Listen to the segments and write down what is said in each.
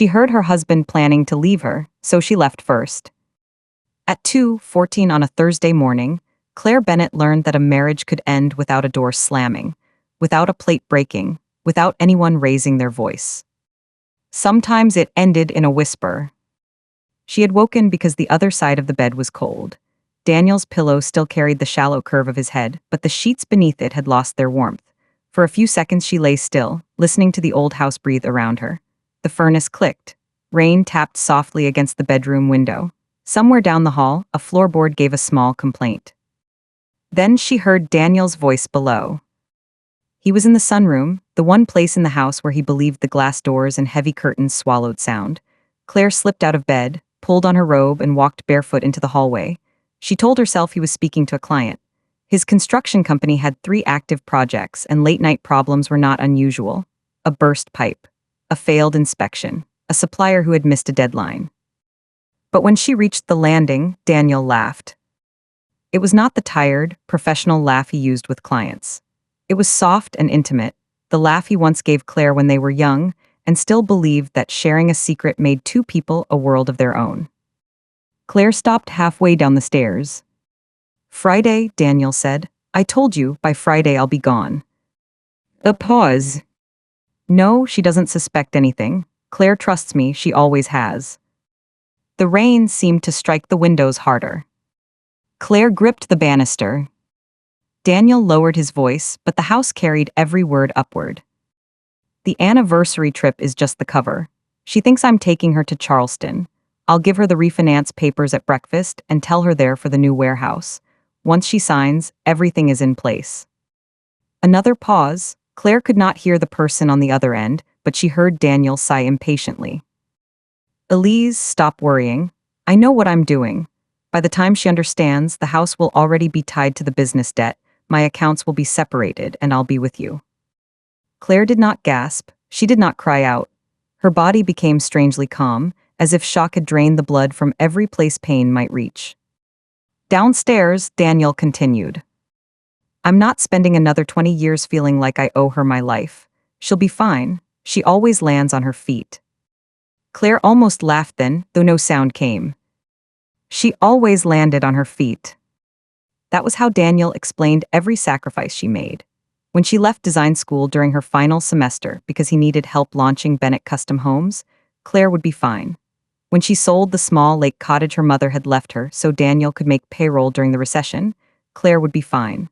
She heard her husband planning to leave her, so she left first. At 2:14 on a Thursday morning, Claire Bennett learned that a marriage could end without a door slamming, without a plate breaking, without anyone raising their voice. Sometimes it ended in a whisper. She had woken because the other side of the bed was cold. Daniel's pillow still carried the shallow curve of his head, but the sheets beneath it had lost their warmth. For a few seconds she lay still, listening to the old house breathe around her. The furnace clicked. Rain tapped softly against the bedroom window. Somewhere down the hall, a floorboard gave a small complaint. Then she heard Daniel's voice below. He was in the sunroom, the one place in the house where he believed the glass doors and heavy curtains swallowed sound. Claire slipped out of bed, pulled on her robe, and walked barefoot into the hallway. She told herself he was speaking to a client. His construction company had 3 active projects, and late-night problems were not unusual. A burst pipe, a failed inspection, a supplier who had missed a deadline. But when she reached the landing, Daniel laughed. It was not the tired, professional laugh he used with clients. It was soft and intimate, the laugh he once gave Claire when they were young, and still believed that sharing a secret made 2 people a world of their own. Claire stopped halfway down the stairs. "Friday," Daniel said. "I told you, by Friday I'll be gone." A pause. "No, she doesn't suspect anything. Claire trusts me, she always has." The rain seemed to strike the windows harder. Claire gripped the banister. Daniel lowered his voice, but the house carried every word upward. "The anniversary trip is just the cover. She thinks I'm taking her to Charleston. I'll give her the refinance papers at breakfast and tell her there for the new warehouse. Once she signs, everything is in place." Another pause. Claire could not hear the person on the other end, but she heard Daniel sigh impatiently. "Elise, stop worrying. I know what I'm doing. By the time she understands, the house will already be tied to the business debt, my accounts will be separated, and I'll be with you." Claire did not gasp, she did not cry out. Her body became strangely calm, as if shock had drained the blood from every place pain might reach. Downstairs, Daniel continued. "I'm not spending another 20 years feeling like I owe her my life. She'll be fine. She always lands on her feet." Claire almost laughed then, though no sound came. She always landed on her feet. That was how Daniel explained every sacrifice she made. When she left design school during her final semester because he needed help launching Bennett Custom Homes, Claire would be fine. When she sold the small lake cottage her mother had left her so Daniel could make payroll during the recession, Claire would be fine.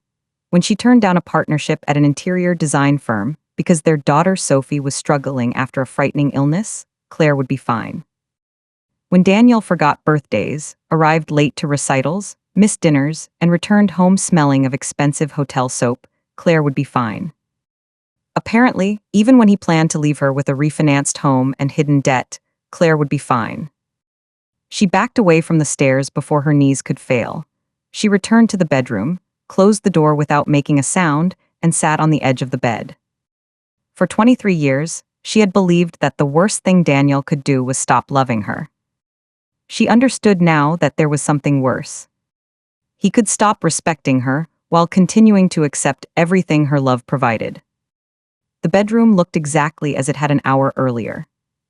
When she turned down a partnership at an interior design firm because their daughter Sophie was struggling after a frightening illness, Claire would be fine. When Daniel forgot birthdays, arrived late to recitals, missed dinners, and returned home smelling of expensive hotel soap, Claire would be fine. Apparently, even when he planned to leave her with a refinanced home and hidden debt, Claire would be fine. She backed away from the stairs before her knees could fail. She returned to the bedroom, closed the door without making a sound, and sat on the edge of the bed. For 23 years, she had believed that the worst thing Daniel could do was stop loving her. She understood now that there was something worse. He could stop respecting her while continuing to accept everything her love provided. The bedroom looked exactly as it had an hour earlier.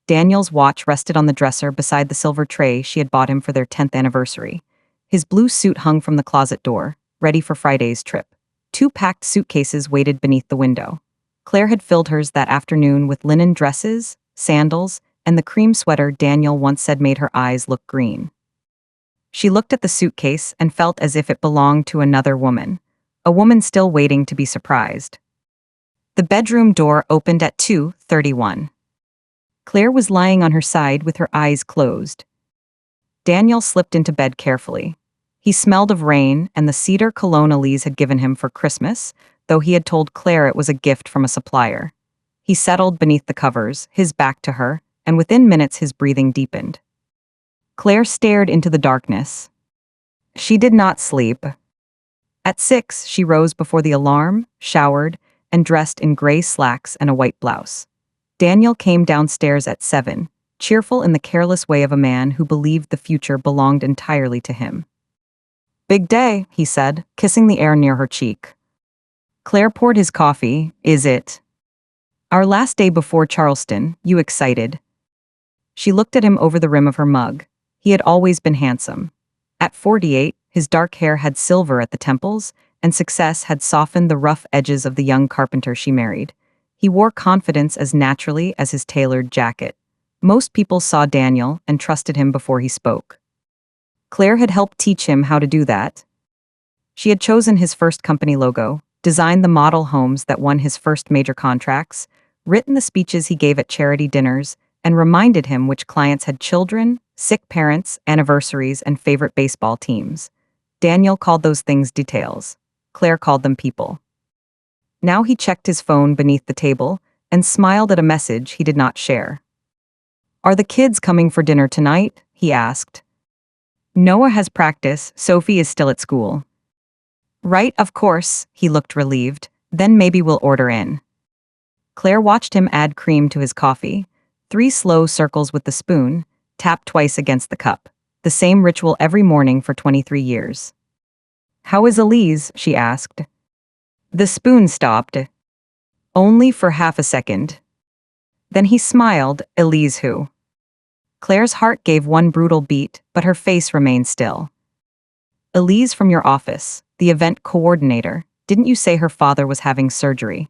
Daniel's watch rested on the dresser beside the silver tray she had bought him for their 10th anniversary. His blue suit hung from the closet door, ready for Friday's trip. 2 packed suitcases waited beneath the window. Claire had filled hers that afternoon with linen dresses, sandals, and the cream sweater Daniel once said made her eyes look green. She looked at the suitcase and felt as if it belonged to another woman, a woman still waiting to be surprised. The bedroom door opened at 2:31. Claire was lying on her side with her eyes closed. Daniel slipped into bed carefully. He smelled of rain and the cedar cologne Elise had given him for Christmas, though he had told Claire it was a gift from a supplier. He settled beneath the covers, his back to her, and within minutes his breathing deepened. Claire stared into the darkness. She did not sleep. At 6, she rose before the alarm, showered, and dressed in gray slacks and a white blouse. Daniel came downstairs at 7, cheerful in the careless way of a man who believed the future belonged entirely to him. "Big day," he said, kissing the air near her cheek. Claire poured his coffee. "Is it?" "Our last day before Charleston, you excited?" She looked at him over the rim of her mug. He had always been handsome. At 48, his dark hair had silver at the temples, and success had softened the rough edges of the young carpenter she married. He wore confidence as naturally as his tailored jacket. Most people saw Daniel and trusted him before he spoke. Claire had helped teach him how to do that. She had chosen his first company logo, designed the model homes that won his first major contracts, written the speeches he gave at charity dinners, and reminded him which clients had children, sick parents, anniversaries, and favorite baseball teams. Daniel called those things details. Claire called them people. Now he checked his phone beneath the table and smiled at a message he did not share. "Are the kids coming for dinner tonight?" he asked. "Noah has practice, Sophie is still at school." "Right, of course," he looked relieved. "Then maybe we'll order in." Claire watched him add cream to his coffee, 3 slow circles with the spoon, tap twice against the cup. The same ritual every morning for 23 years. "How is Elise?" she asked. The spoon stopped. Only for half a second. Then he smiled. "Elise who?" Claire's heart gave one brutal beat, but her face remained still. "Elise from your office, the event coordinator. Didn't you say her father was having surgery?"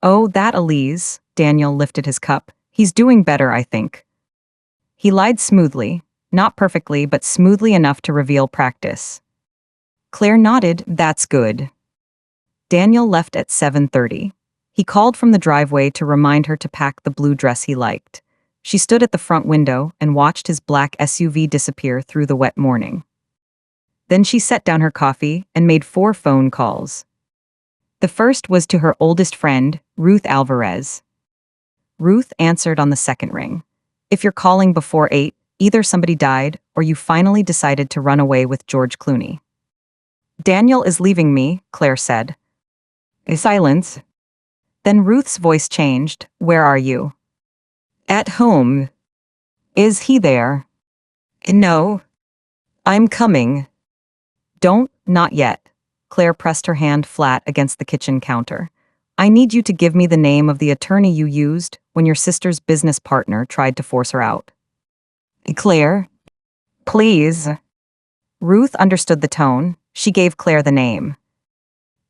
"Oh, that Elise." Daniel lifted his cup. "He's doing better, I think." He lied smoothly, not perfectly, but smoothly enough to reveal practice. Claire nodded. "That's good." Daniel left at 7:30. He called from the driveway to remind her to pack the blue dress he liked. She stood at the front window and watched his black SUV disappear through the wet morning. Then she set down her coffee and made 4 phone calls. The first was to her oldest friend, Ruth Alvarez. Ruth answered on the second ring. "If you're calling before 8, either somebody died or you finally decided to run away with George Clooney." "Daniel is leaving me," Claire said. A silence. Then Ruth's voice changed. "Where are you?" "At home." "Is he there?" "No." "I'm coming." Not yet." Claire pressed her hand flat against the kitchen counter. "I need you to give me the name of the attorney you used when your sister's business partner tried to force her out." "Claire, please." Ruth understood the tone. She gave Claire the name.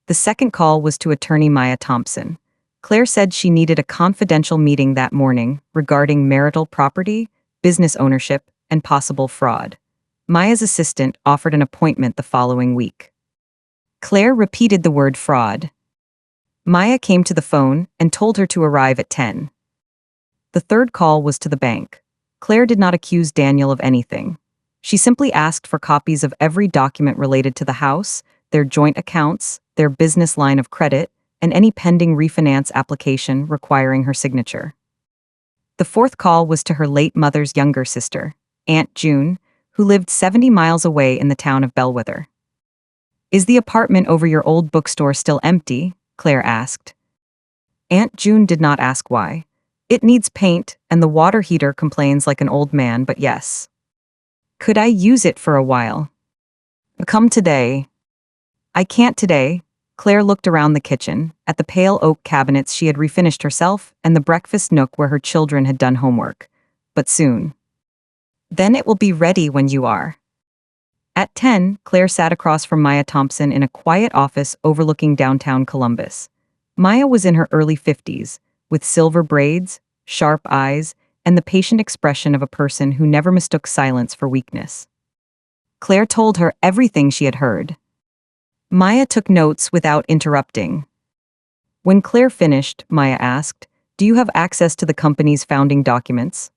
The second call was to attorney Maya Thompson. Claire said she needed a confidential meeting that morning regarding marital property, business ownership, and possible fraud. Maya's assistant offered an appointment the following week. Claire repeated the word fraud. Maya came to the phone and told her to arrive at 10. The third call was to the bank. Claire did not accuse Daniel of anything. She simply asked for copies of every document related to the house, their joint accounts, their business line of credit, and any pending refinance application requiring her signature. The fourth call was to her late mother's younger sister, Aunt June, who lived 70 miles away in the town of Bellwether. "Is the apartment over your old bookstore still empty?" Claire asked. Aunt June did not ask why. "It needs paint, and the water heater complains like an old man, but yes." "Could I use it for a while?" "Come today." "I can't today." Claire looked around the kitchen, at the pale oak cabinets she had refinished herself and the breakfast nook where her children had done homework. "But soon." "Then it will be ready when you are." At 10, Claire sat across from Maya Thompson in a quiet office overlooking downtown Columbus. Maya was in her early 50s, with silver braids, sharp eyes, and the patient expression of a person who never mistook silence for weakness. Claire told her everything she had heard. Maya took notes without interrupting. When Claire finished, Maya asked, "Do you have access to the company's founding documents?"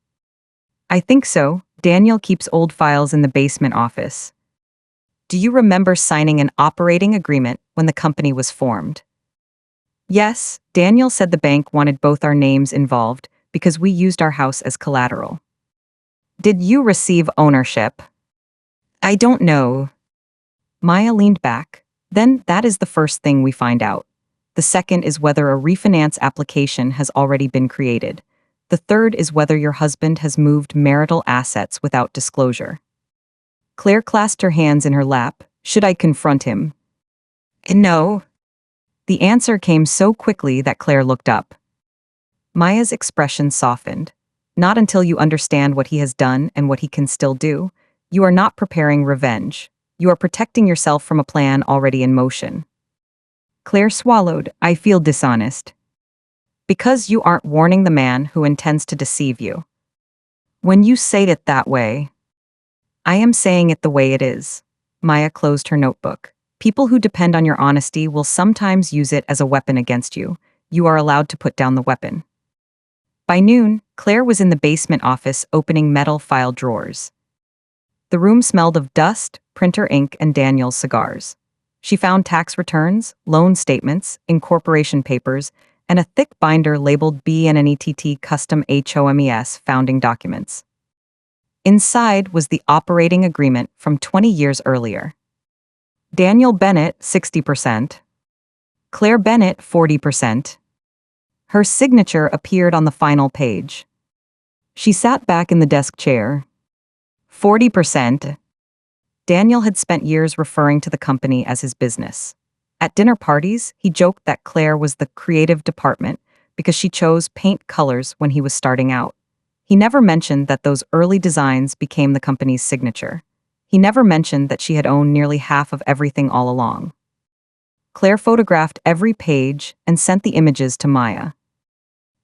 "I think so. Daniel keeps old files in the basement office." "Do you remember signing an operating agreement when the company was formed?" "Yes, Daniel said the bank wanted both our names involved because we used our house as collateral." "Did you receive ownership?" "I don't know." Maya leaned back. "Then that is the first thing we find out. The second is whether a refinance application has already been created. The third is whether your husband has moved marital assets without disclosure." Claire clasped her hands in her lap. "Should I confront him?" "No." The answer came so quickly that Claire looked up. Maya's expression softened. not until you understand what he has done and what he can still do. You are not preparing revenge. You are protecting yourself from a plan already in motion. Claire swallowed. I feel dishonest. Because you aren't warning the man who intends to deceive you. When you say it that way, I am saying it the way it is. Maya closed her notebook. People who depend on your honesty will sometimes use it as a weapon against you. You are allowed to put down the weapon. By noon, Claire was in the basement office opening metal file drawers. The room smelled of dust, printer ink, and Daniel's cigars. She found tax returns, loan statements, incorporation papers, and a thick binder labeled BNNETT Custom HOMES founding documents. Inside was the operating agreement from 20 years earlier. Daniel Bennett, 60%. Claire Bennett, 40%. Her signature appeared on the final page. She sat back in the desk chair. 40%. Daniel had spent years referring to the company as his business. At dinner parties, he joked that Claire was the creative department because she chose paint colors when he was starting out. He never mentioned that those early designs became the company's signature. He never mentioned that she had owned nearly half of everything all along. Claire photographed every page and sent the images to Maya.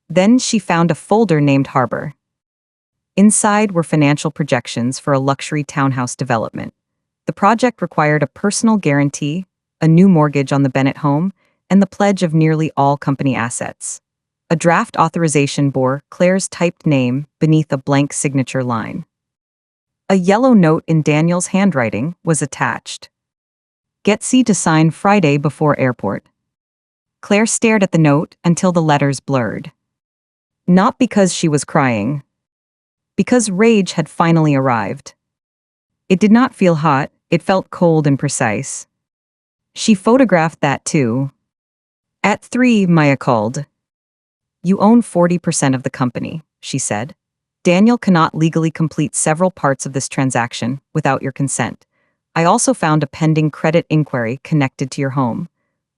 Then she found a folder named Harbor. Inside were financial projections for a luxury townhouse development. The project required a personal guarantee, a new mortgage on the Bennett home, and the pledge of nearly all company assets. A draft authorization bore Claire's typed name beneath a blank signature line. A yellow note in Daniel's handwriting was attached. Get C to sign Friday before airport. Claire stared at the note until the letters blurred. Not because she was crying. Because rage had finally arrived. It did not feel hot, it felt cold and precise. She photographed that too. At 3, Maya called. You own 40% of the company, she said. Daniel cannot legally complete several parts of this transaction without your consent. I also found a pending credit inquiry connected to your home.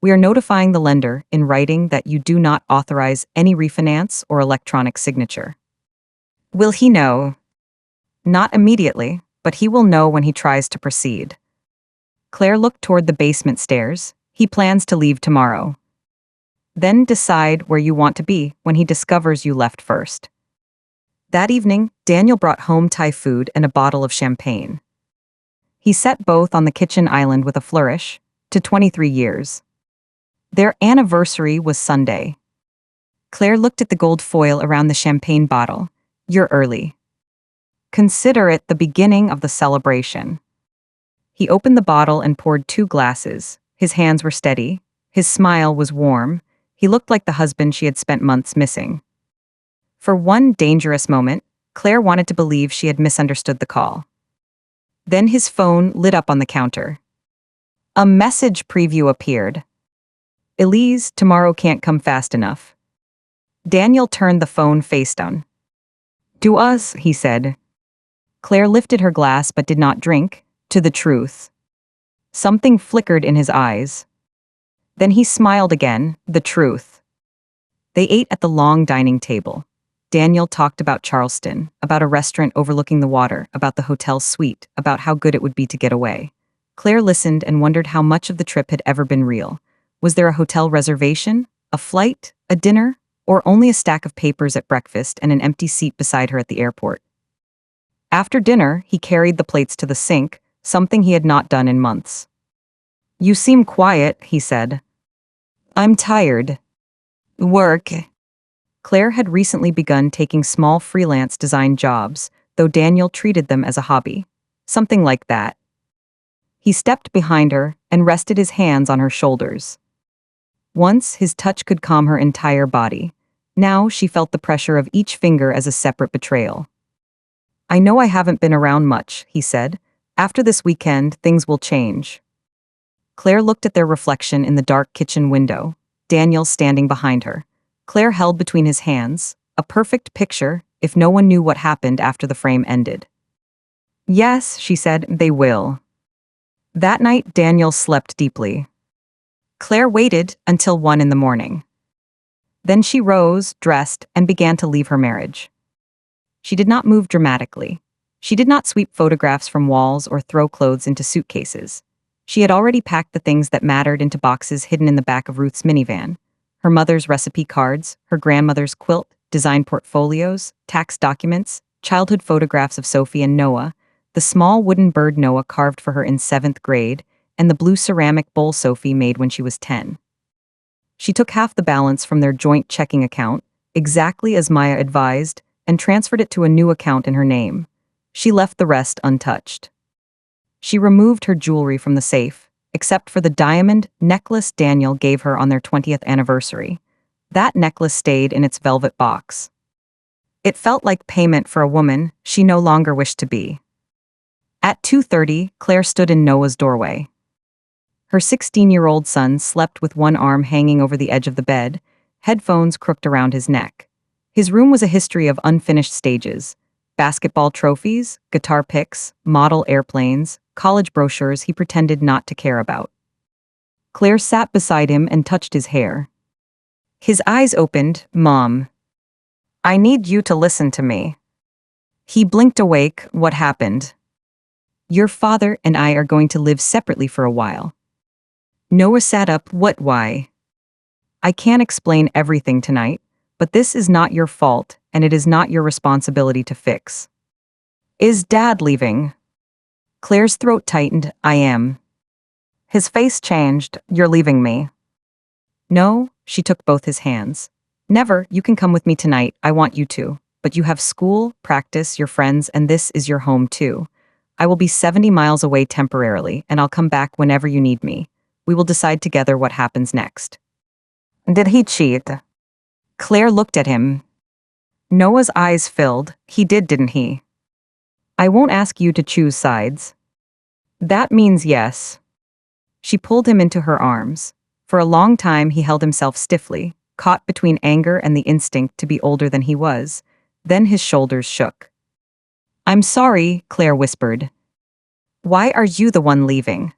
We are notifying the lender in writing that you do not authorize any refinance or electronic signature. Will he know? Not immediately, but he will know when he tries to proceed. Claire looked toward the basement stairs. He plans to leave tomorrow. Then decide where you want to be when he discovers you left first. That evening, Daniel brought home Thai food and a bottle of champagne. He set both on the kitchen island with a flourish, to 23 years. Their anniversary was Sunday. Claire looked at the gold foil around the champagne bottle. You're early. Consider it the beginning of the celebration. He opened the bottle and poured 2 glasses. His hands were steady. His smile was warm. He looked like the husband she had spent months missing. For one dangerous moment, Claire wanted to believe she had misunderstood the call. Then his phone lit up on the counter. A message preview appeared. Elise, tomorrow can't come fast enough. Daniel turned the phone face down. To us, he said. Claire lifted her glass but did not drink. To the truth. Something flickered in his eyes. Then he smiled again, the truth. They ate at the long dining table. Daniel talked about Charleston, about a restaurant overlooking the water, about the hotel suite, about how good it would be to get away. Claire listened and wondered how much of the trip had ever been real. Was there a hotel reservation, a flight, a dinner, or only a stack of papers at breakfast and an empty seat beside her at the airport? After dinner, he carried the plates to the sink, something he had not done in months. You seem quiet, he said. I'm tired. Work. Claire had recently begun taking small freelance design jobs, though Daniel treated them as a hobby. Something like that. He stepped behind her and rested his hands on her shoulders. Once, his touch could calm her entire body. Now she felt the pressure of each finger as a separate betrayal. I know I haven't been around much, he said. After this weekend, things will change. Claire looked at their reflection in the dark kitchen window, Daniel standing behind her. Claire held between his hands, a perfect picture if no one knew what happened after the frame ended. Yes, she said, they will. That night, Daniel slept deeply. Claire waited until 1 a.m. Then she rose, dressed, and began to leave her marriage. She did not move dramatically. She did not sweep photographs from walls or throw clothes into suitcases. She had already packed the things that mattered into boxes hidden in the back of Ruth's minivan. Her mother's recipe cards, her grandmother's quilt, design portfolios, tax documents, childhood photographs of Sophie and Noah, the small wooden bird Noah carved for her in 7th grade, and the blue ceramic bowl Sophie made when she was 10. She took half the balance from their joint checking account, exactly as Maya advised, and transferred it to a new account in her name. She left the rest untouched. She removed her jewelry from the safe, except for the diamond necklace Daniel gave her on their 20th anniversary. That necklace stayed in its velvet box. It felt like payment for a woman she no longer wished to be. At 2:30, Claire stood in Noah's doorway. Her 16-year-old son slept with one arm hanging over the edge of the bed, headphones crooked around his neck. His room was a history of unfinished stages: basketball trophies, guitar picks, model airplanes, college brochures he pretended not to care about. Claire sat beside him and touched his hair. His eyes opened. "Mom, I need you to listen to me." He blinked awake. "What happened?" "Your father and I are going to live separately for a while." Noah sat up. "What, why?" "I can't explain everything tonight, but this is not your fault, and it is not your responsibility to fix." "Is Dad leaving?" Claire's throat tightened. "I am." His face changed. "You're leaving me." "No," she took both his hands. "Never. You can come with me tonight, I want you to. But you have school, practice, your friends, and this is your home too. I will be 70 miles away temporarily, and I'll come back whenever you need me. We will decide together what happens next." "Did he cheat?" Claire looked at him. Noah's eyes filled. "He did, didn't he?" "I won't ask you to choose sides." "That means yes." She pulled him into her arms. For a long time he held himself stiffly, caught between anger and the instinct to be older than he was. Then his shoulders shook. "I'm sorry," Claire whispered. "Why are you the one leaving?"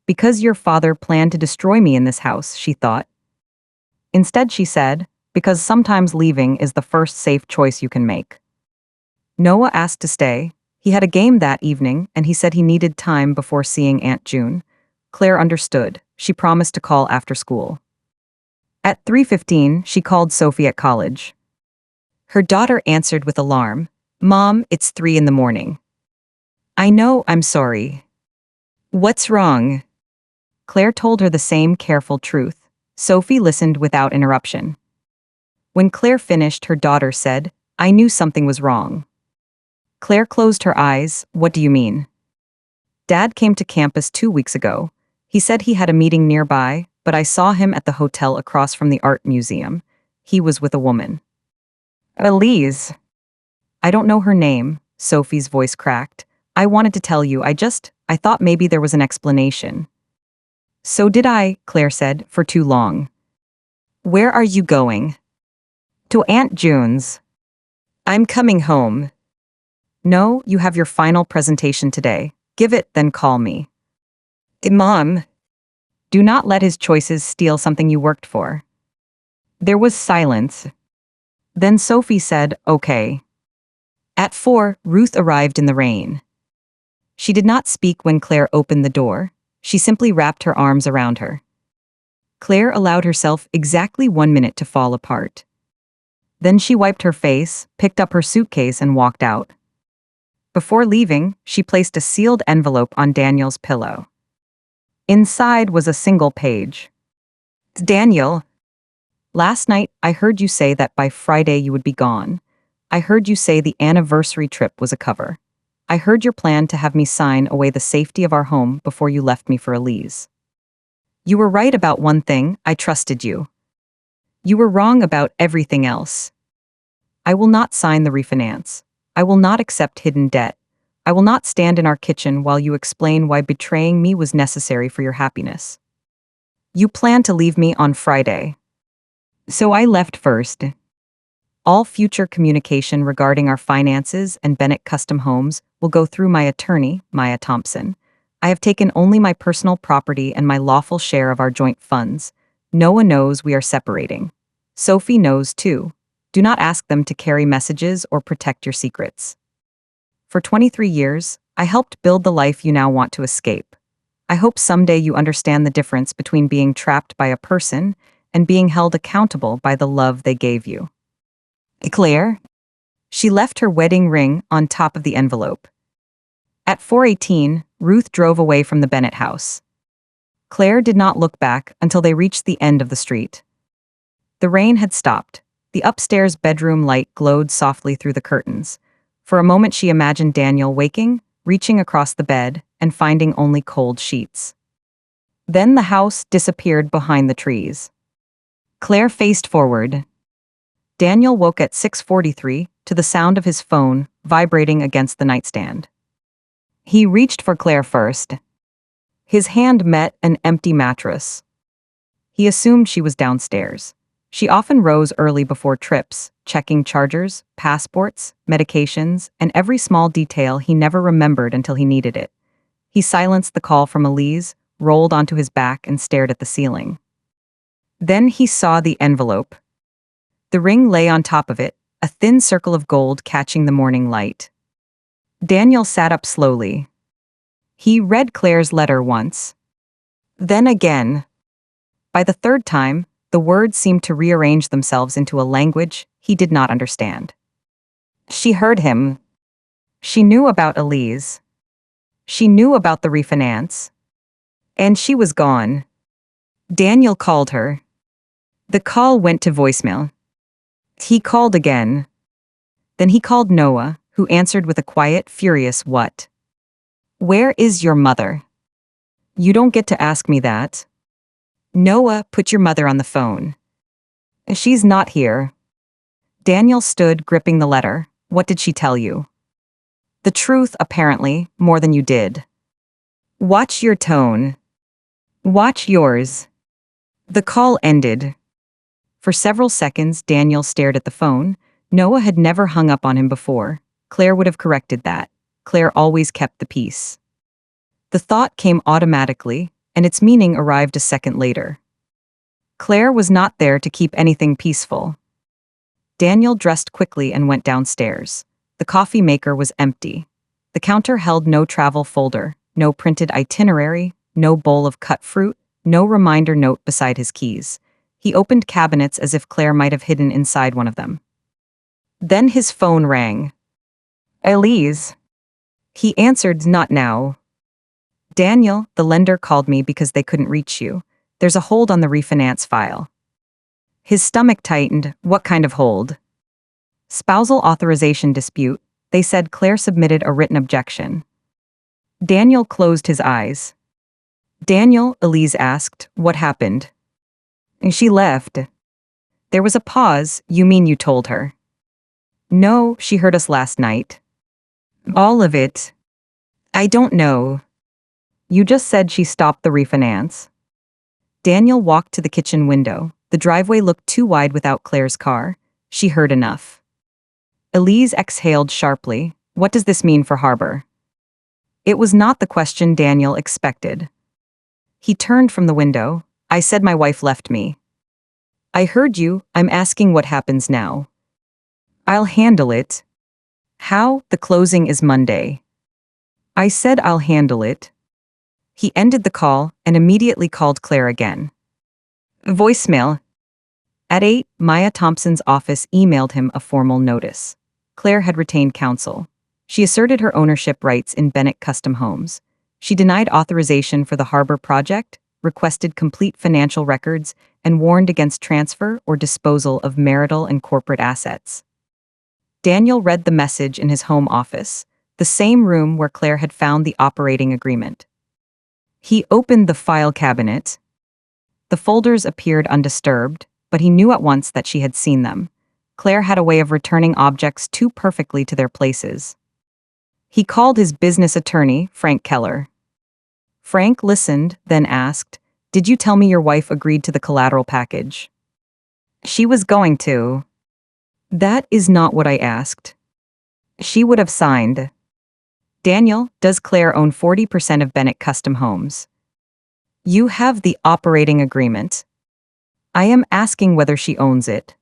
"Because your father planned to destroy me in this house," she thought. Instead she said, "Because sometimes leaving is the first safe choice you can make." Noah asked to stay. He had a game that evening, and he said he needed time before seeing Aunt June. Claire understood. She promised to call after school. At 3:15, she called Sophie at college. Her daughter answered with alarm. "Mom, it's 3 in the morning." "I know, I'm sorry." "What's wrong?" Claire told her the same careful truth. Sophie listened without interruption. When Claire finished, her daughter said, "I knew something was wrong." Claire closed her eyes. "What do you mean?" "Dad came to campus 2 weeks ago. He said he had a meeting nearby, but I saw him at the hotel across from the art museum. He was with a woman." "Elise." "I don't know her name," Sophie's voice cracked. "I wanted to tell you, I thought maybe there was an explanation." "So did I," Claire said, "for too long." "Where are you going?" "To Aunt June's." "I'm coming home." "No, you have your final presentation today. Give it, then call me." "Mom." Do not let his choices steal something you worked for." There was silence. Then Sophie said, "Okay." At 4, Ruth arrived in the rain. She did not speak when Claire opened the door. She simply wrapped her arms around her. Claire allowed herself exactly 1 minute to fall apart. Then she wiped her face, picked up her suitcase, and walked out. Before leaving, she placed a sealed envelope on Daniel's pillow. Inside was a single page. "Daniel, last night I heard you say that by Friday you would be gone. I heard you say the anniversary trip was a cover. I heard your plan to have me sign away the safety of our home before you left me for Elise. You were right about one thing, I trusted you. You were wrong about everything else. I will not sign the refinance. I will not accept hidden debt. I will not stand in our kitchen while you explain why betraying me was necessary for your happiness. You planned to leave me on Friday. So I left first. All future communication regarding our finances and Bennett Custom Homes will go through my attorney, Maya Thompson. I have taken only my personal property and my lawful share of our joint funds. Noah knows we are separating. Sophie knows too. Do not ask them to carry messages or protect your secrets. For 23 years, I helped build the life you now want to escape. I hope someday you understand the difference between being trapped by a person and being held accountable by the love they gave you. Claire? She left her wedding ring on top of the envelope. At 4:18, Ruth drove away from the Bennett house. Claire did not look back until they reached the end of the street. The rain had stopped. The upstairs bedroom light glowed softly through the curtains. For a moment she imagined Daniel waking, reaching across the bed, and finding only cold sheets. Then the house disappeared behind the trees. Claire faced forward. Daniel woke at 6:43 to the sound of his phone vibrating against the nightstand. He reached for Claire first. His hand met an empty mattress. He assumed she was downstairs. She often rose early before trips, checking chargers, passports, medications, and every small detail he never remembered until he needed it. He silenced the call from Elise, rolled onto his back, and stared at the ceiling. Then he saw the envelope. The ring lay on top of it, a thin circle of gold catching the morning light. Daniel sat up slowly. He read Claire's letter once. Then again. By the third time, the words seemed to rearrange themselves into a language he did not understand. She heard him. She knew about Elise. She knew about the refinance. And she was gone. Daniel called her. The call went to voicemail. He called again. Then he called Noah, who answered with a quiet, furious what? Where is your mother? You don't get to ask me that. Noah, put your mother on the phone. She's not here. Daniel stood, gripping the letter. What did she tell you? The truth, apparently, more than you did. Watch your tone. Watch yours. The call ended. For several seconds, Daniel stared at the phone. Noah had never hung up on him before. Claire would have corrected that. Claire always kept the peace. The thought came automatically, and its meaning arrived a second later. Claire was not there to keep anything peaceful. Daniel dressed quickly and went downstairs. The coffee maker was empty. The counter held no travel folder, no printed itinerary, no bowl of cut fruit, no reminder note beside his keys. He opened cabinets as if Claire might have hidden inside one of them. Then his phone rang. Elise. He answered, not now. Daniel, the lender called me because they couldn't reach you. There's a hold on the refinance file. His stomach tightened. What kind of hold? Spousal authorization dispute. They said Claire submitted a written objection. Daniel closed his eyes. Daniel, Elise asked, what happened? She left. There was a pause. You mean you told her? No, she heard us last night. All of it. I don't know. You just said she stopped the refinance. Daniel walked to the kitchen window. The driveway looked too wide without Claire's car. She heard enough. Elise exhaled sharply. What does this mean for Harbor? It was not the question Daniel expected. He turned from the window. I said my wife left me. I heard you. I'm asking what happens now. I'll handle it. How? The closing is Monday. I said I'll handle it. He ended the call and immediately called Claire again. Voicemail. At 8, Maya Thompson's office emailed him a formal notice. Claire had retained counsel. She asserted her ownership rights in Bennett Custom Homes. She denied authorization for the Harbor project, requested complete financial records, and warned against transfer or disposal of marital and corporate assets. Daniel read the message in his home office, the same room where Claire had found the operating agreement. He opened the file cabinet. The folders appeared undisturbed, but he knew at once that she had seen them. Claire had a way of returning objects too perfectly to their places. He called his business attorney, Frank Keller. Frank listened, then asked, Did you tell me your wife agreed to the collateral package? She was going to. That is not what I asked. She would have signed. Daniel, does Claire own 40% of Bennett Custom Homes? You have the operating agreement. I am asking whether she owns it.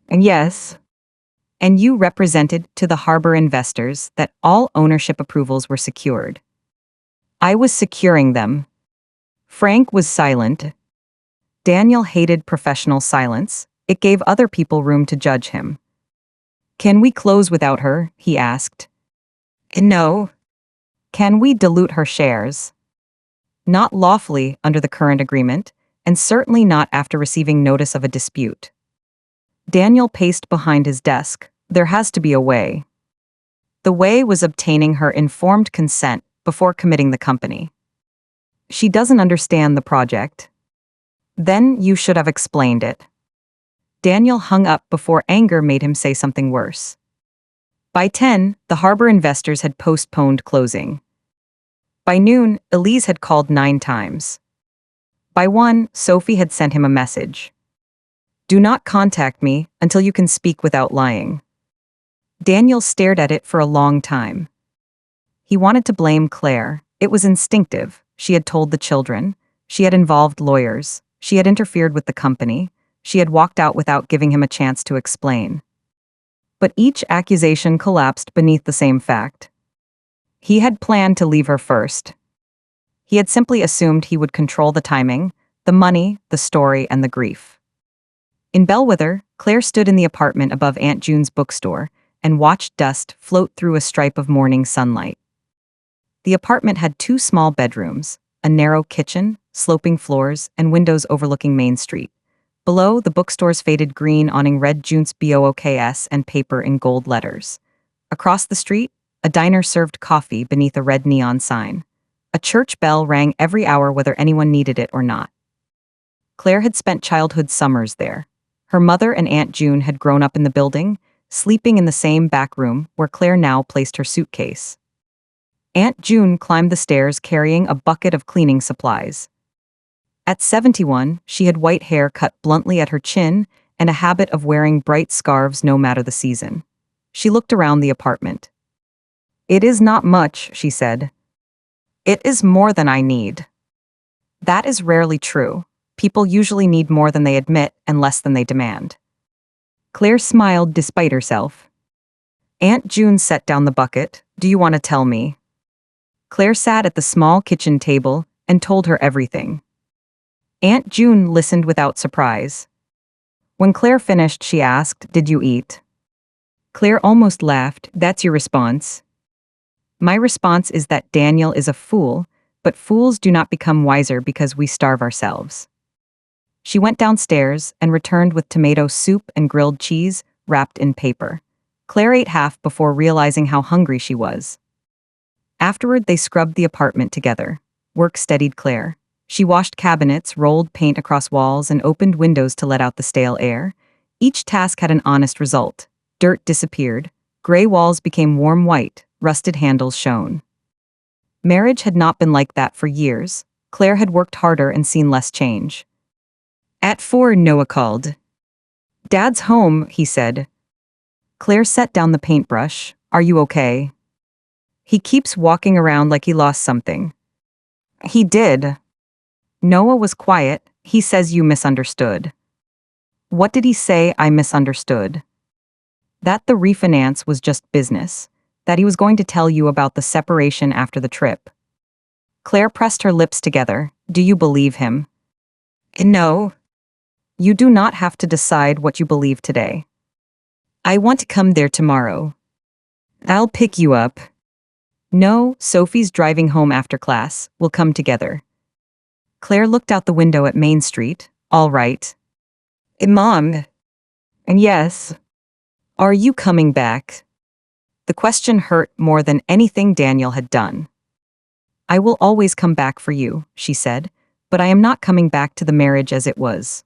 And yes, and you represented to the harbor investors that all ownership approvals were secured. I was securing them. Frank was silent. Daniel hated professional silence. It gave other people room to judge him. Can we close without her? He asked. No. Can we dilute her shares? Not lawfully under the current agreement, and certainly not after receiving notice of a dispute. Daniel paced behind his desk. There has to be a way. The way was obtaining her informed consent before committing the company. She doesn't understand the project. Then you should have explained it. Daniel hung up before anger made him say something worse. By 10, the harbor investors had postponed closing. By noon, Elise had called 9 times. By 1, Sophie had sent him a message. Do not contact me until you can speak without lying. Daniel stared at it for a long time. He wanted to blame Claire. It was instinctive. She had told the children. She had involved lawyers. She had interfered with the company. She had walked out without giving him a chance to explain. But each accusation collapsed beneath the same fact. He had planned to leave her first. He had simply assumed he would control the timing, the money, the story, and the grief. In Bellwether, Claire stood in the apartment above Aunt June's bookstore and watched dust float through a stripe of morning sunlight. The apartment had 2 small bedrooms, a narrow kitchen, sloping floors, and windows overlooking Main Street. Below, the bookstore's faded green awning read June's BOOKS and paper in gold letters. Across the street, a diner served coffee beneath a red neon sign. A church bell rang every hour whether anyone needed it or not. Claire had spent childhood summers there. Her mother and Aunt June had grown up in the building, sleeping in the same back room where Claire now placed her suitcase. Aunt June climbed the stairs carrying a bucket of cleaning supplies. At 71, she had white hair cut bluntly at her chin and a habit of wearing bright scarves no matter the season. She looked around the apartment. It is not much, she said. It is more than I need. That is rarely true. People usually need more than they admit and less than they demand. Claire smiled despite herself. Aunt June set down the bucket. Do you want to tell me? Claire sat at the small kitchen table and told her everything. Aunt June listened without surprise. When Claire finished, she asked, Did you eat? Claire almost laughed. That's your response? My response is that Daniel is a fool, but fools do not become wiser because we starve ourselves. She went downstairs and returned with tomato soup and grilled cheese wrapped in paper. Claire ate half before realizing how hungry she was. Afterward, they scrubbed the apartment together. Work steadied Claire. She washed cabinets, rolled paint across walls, and opened windows to let out the stale air. Each task had an honest result. Dirt disappeared. Gray walls became warm white. Rusted handles shone. Marriage had not been like that for years. Claire had worked harder and seen less change. At 4, Noah called. Dad's home, he said. Claire set down the paintbrush. Are you okay? He keeps walking around like he lost something. He did. Noah was quiet. He says you misunderstood. What did he say I misunderstood? That the refinance was just business. That he was going to tell you about the separation after the trip. Claire pressed her lips together. Do you believe him? No. You do not have to decide what you believe today. I want to come there tomorrow. I'll pick you up. No, Sophie's driving home after class. We'll come together. Claire looked out the window at Main Street. All right. Mom. And yes. Are you coming back? The question hurt more than anything Daniel had done. I will always come back for you, she said, but I am not coming back to the marriage as it was.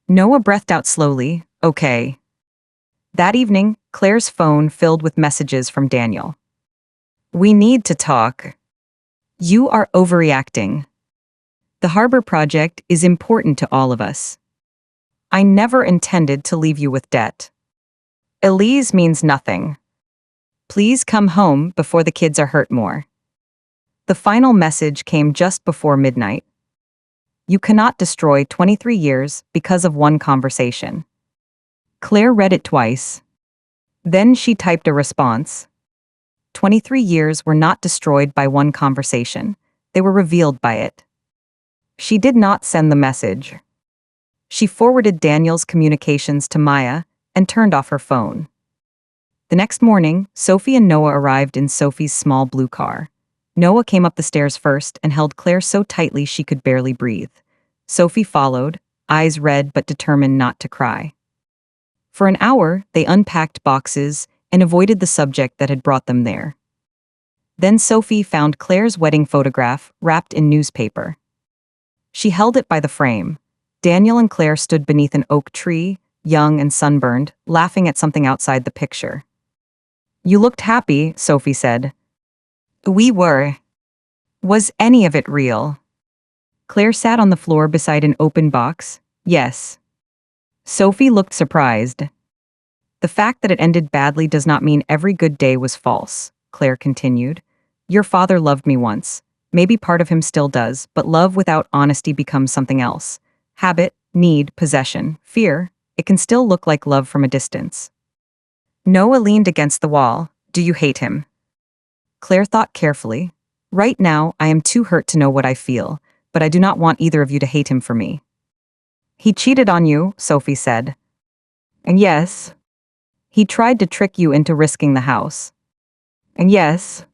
Noah breathed out slowly. Okay. That evening, Claire's phone filled with messages from Daniel. We need to talk. You are overreacting. The harbor project is important to all of us. I never intended to leave you with debt. Elise means nothing. Please come home before the kids are hurt more. The final message came just before midnight. You cannot destroy 23 years because of one conversation. Claire read it twice. Then she typed a response. 23 years were not destroyed by one conversation. They were revealed by it. She did not send the message. She forwarded Daniel's communications to Maya and turned off her phone. The next morning, Sophie and Noah arrived in Sophie's small blue car. Noah came up the stairs first and held Claire so tightly she could barely breathe. Sophie followed, eyes red but determined not to cry. For an hour, they unpacked boxes and avoided the subject that had brought them there. Then Sophie found Claire's wedding photograph wrapped in newspaper. She held it by the frame. Daniel and Claire stood beneath an oak tree, young and sunburned, laughing at something outside the picture. "You looked happy," Sophie said. "We were. Was any of it real?" Claire sat on the floor beside an open box. "Yes." Sophie looked surprised. "The fact that it ended badly does not mean every good day was false," Claire continued. "Your father loved me once. Maybe part of him still does, but love without honesty becomes something else. Habit, need, possession, fear. It can still look like love from a distance." Noah leaned against the wall. "Do you hate him?" Claire thought carefully. "Right now, I am too hurt to know what I feel, but I do not want either of you to hate him for me." "He cheated on you," Sophie said. "And yes." "He tried to trick you into risking the house." "And yes."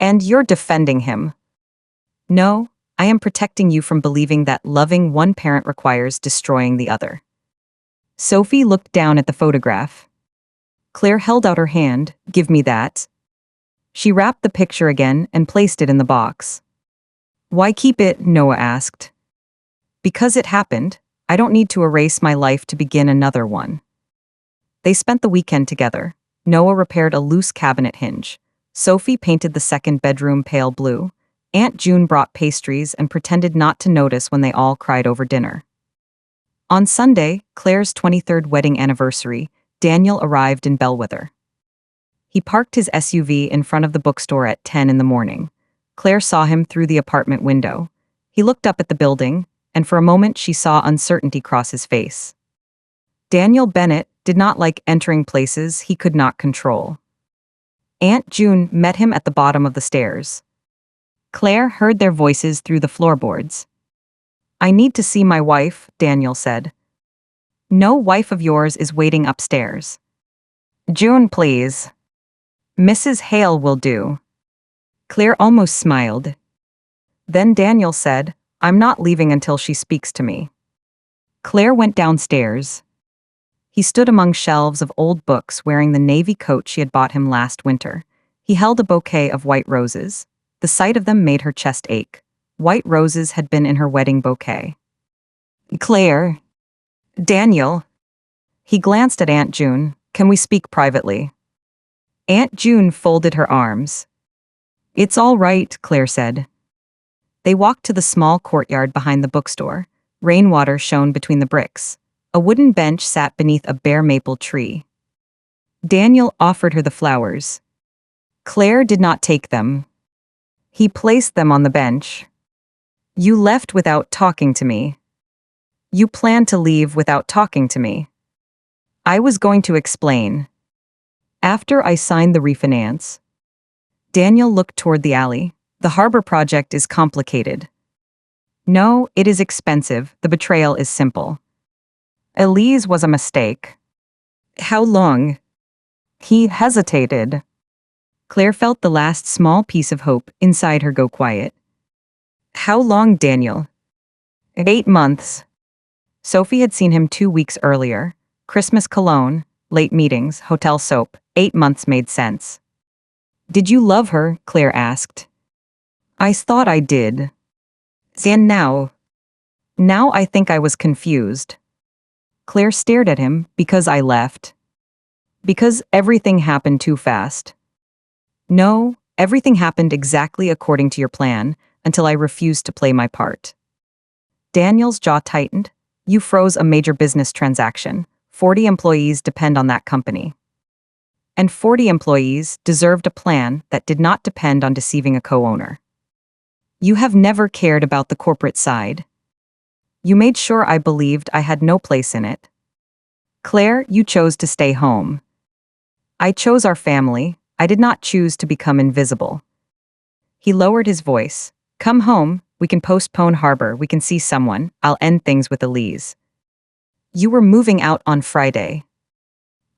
"And you're defending him." "No, I am protecting you from believing that loving one parent requires destroying the other." Sophie looked down at the photograph. Claire held out her hand. "Give me that." She wrapped the picture again and placed it in the box. "Why keep it?" Noah asked. "Because it happened. I don't need to erase my life to begin another one." They spent the weekend together. Noah repaired a loose cabinet hinge. Sophie painted the second bedroom pale blue. Aunt June brought pastries and pretended not to notice when they all cried over dinner. On Sunday, Claire's 23rd wedding anniversary, Daniel arrived in Bellwether. He parked his SUV in front of the bookstore at 10 in the morning. Claire saw him through the apartment window. He looked up at the building, and for a moment she saw uncertainty cross his face. Daniel Bennett did not like entering places he could not control. Aunt June met him at the bottom of the stairs. Claire heard their voices through the floorboards. "I need to see my wife," Daniel said. "No wife of yours is waiting upstairs." "June, please." "Mrs. Hale will do." Claire almost smiled. Then Daniel said, "I'm not leaving until she speaks to me." Claire went downstairs. He stood among shelves of old books wearing the navy coat she had bought him last winter. He held a bouquet of white roses. The sight of them made her chest ache. White roses had been in her wedding bouquet. "Claire." "Daniel." He glanced at Aunt June. "Can we speak privately?" Aunt June folded her arms. "It's all right," Claire said. They walked to the small courtyard behind the bookstore. Rainwater shone between the bricks. A wooden bench sat beneath a bare maple tree. Daniel offered her the flowers. Claire did not take them. He placed them on the bench. "You left without talking to me. You planned to leave without talking to me." "I was going to explain. After I signed the refinance." Daniel looked toward the alley. "The harbor project is complicated." "No, it is expensive. The betrayal is simple." "Elise was a mistake." "How long?" He hesitated. Claire felt the last small piece of hope inside her go quiet. "How long, Daniel?" 8 months. Sophie had seen him 2 weeks earlier. Christmas cologne, late meetings, hotel soap. 8 months made sense. "Did you love her?" Claire asked. "I thought I did." "And now?" "Now I think I was confused." Claire stared at him. "Because I left." "Because everything happened too fast." "No, everything happened exactly according to your plan, until I refused to play my part." Daniel's jaw tightened. "You froze a major business transaction. 40 employees depend on that company. And 40 employees deserved a plan that did not depend on deceiving a co-owner. You have never cared about the corporate side. You made sure I believed I had no place in it." Claire, you chose to stay home. I chose our family. I did not choose to become invisible. He lowered his voice. Come home. We can postpone harbor. We can see someone. I'll end things with Elise. You were moving out on Friday.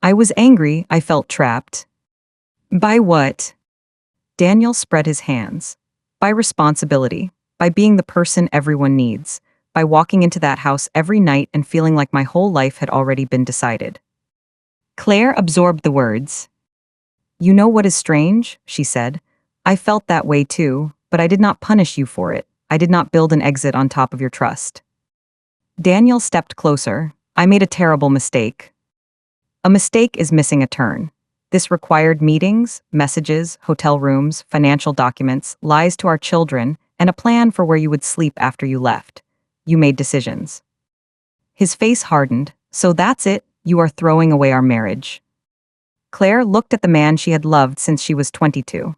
I was angry. I felt trapped. By what? Daniel spread his hands. By responsibility. By being the person everyone needs. By walking into that house every night and feeling like my whole life had already been decided. Claire absorbed the words. You know what is strange? She said. I felt that way too, but I did not punish you for it. I did not build an exit on top of your trust. Daniel stepped closer. I made a terrible mistake. A mistake is missing a turn. This required meetings, messages, hotel rooms, financial documents, lies to our children, and a plan for where you would sleep after you left. You made decisions. His face hardened. So that's it, you are throwing away our marriage. Claire looked at the man she had loved since she was 22.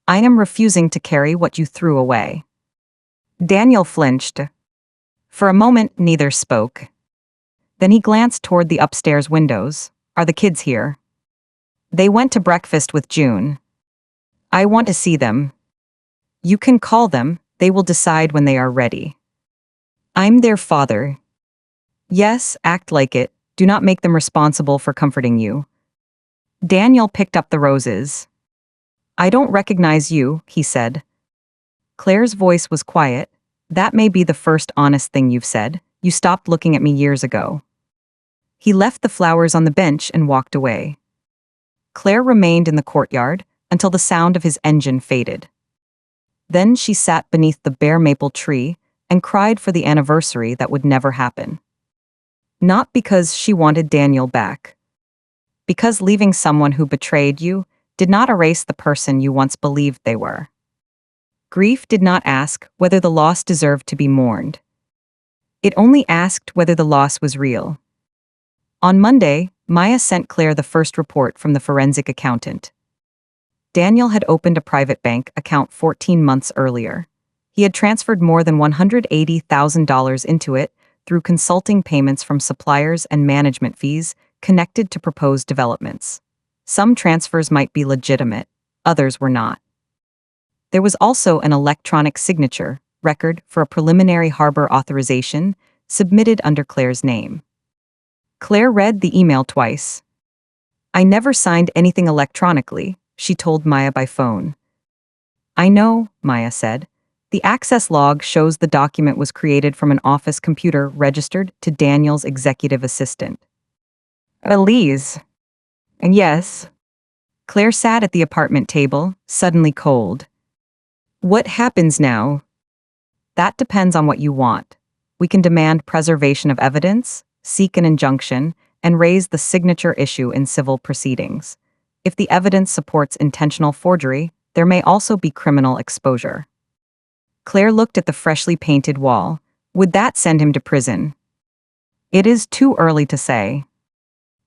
I am refusing to carry what you threw away. Daniel flinched. For a moment, neither spoke. Then he glanced toward the upstairs windows. Are the kids here? They went to breakfast with June. I want to see them. You can call them. They will decide when they are ready. I'm their father. Yes, act like it. Do not make them responsible for comforting you. Daniel picked up the roses. I don't recognize you, he said. Claire's voice was quiet. That may be the first honest thing you've said. You stopped looking at me years ago. He left the flowers on the bench and walked away. Claire remained in the courtyard until the sound of his engine faded. Then she sat beneath the bare maple tree and cried for the anniversary that would never happen. Not because she wanted Daniel back. Because leaving someone who betrayed you did not erase the person you once believed they were. Grief did not ask whether the loss deserved to be mourned. It only asked whether the loss was real. On Monday, Maya sent Claire the first report from the forensic accountant. Daniel had opened a private bank account 14 months earlier. He had transferred more than $180,000 into it through consulting payments from suppliers and management fees connected to proposed developments. Some transfers might be legitimate, others were not. There was also an electronic signature record for a preliminary harbor authorization submitted under Claire's name. Claire read the email twice. I never signed anything electronically, she told Maya by phone. I know, Maya said. The access log shows the document was created from an office computer registered to Daniel's executive assistant. Elise. And yes. Claire sat at the apartment table, suddenly cold. What happens now? That depends on what you want. We can demand preservation of evidence, seek an injunction, and raise the signature issue in civil proceedings. If the evidence supports intentional forgery, there may also be criminal exposure. Claire looked at the freshly painted wall. Would that send him to prison? It is too early to say.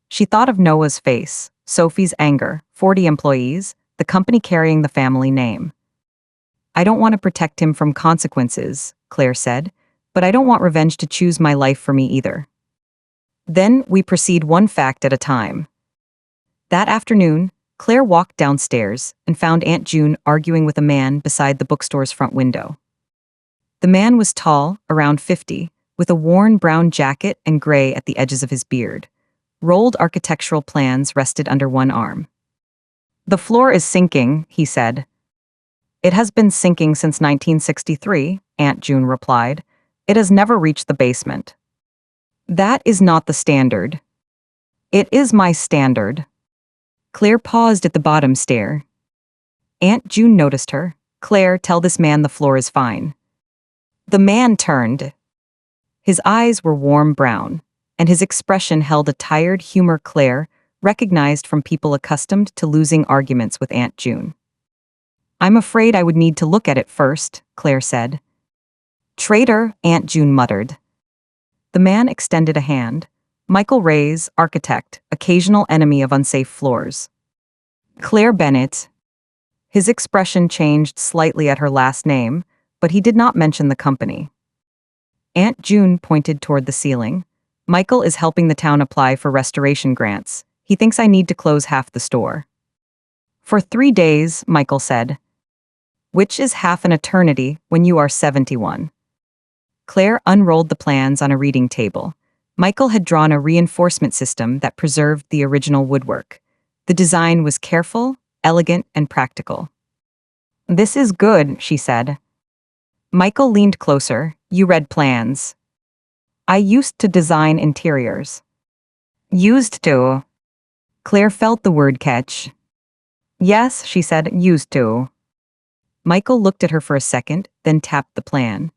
She thought of Noah's face, Sophie's anger, 40 employees, the company carrying the family name. I don't want to protect him from consequences, Claire said, but I don't want revenge to choose my life for me either. Then we proceed one fact at a time. That afternoon, Claire walked downstairs and found Aunt June arguing with a man beside the bookstore's front window. The man was tall, around 50, with a worn brown jacket and gray at the edges of his beard. Rolled architectural plans rested under one arm. The floor is sinking, he said. It has been sinking since 1963, Aunt June replied. It has never reached the basement. That is not the standard. It is my standard. Claire paused at the bottom stair. Aunt June noticed her. Claire, tell this man the floor is fine. The man turned. His eyes were warm brown, and his expression held a tired humor Claire recognized from people accustomed to losing arguments with Aunt June. I'm afraid I would need to look at it first, Claire said. Traitor, Aunt June muttered. The man extended a hand. Michael Reyes, architect, occasional enemy of unsafe floors. Claire Bennett. His expression changed slightly at her last name, but he did not mention the company. Aunt June pointed toward the ceiling. Michael is helping the town apply for restoration grants. He thinks I need to close half the store. For 3 days, Michael said. Which is half an eternity when you are 71. Claire unrolled the plans on a reading table. Michael had drawn a reinforcement system that preserved the original woodwork. The design was careful, elegant, and practical. This is good, she said. Michael leaned closer. You read plans. I used to design interiors. Used to. Claire felt the word catch. Yes, she said, used to. Michael looked at her for a second, then tapped the plan.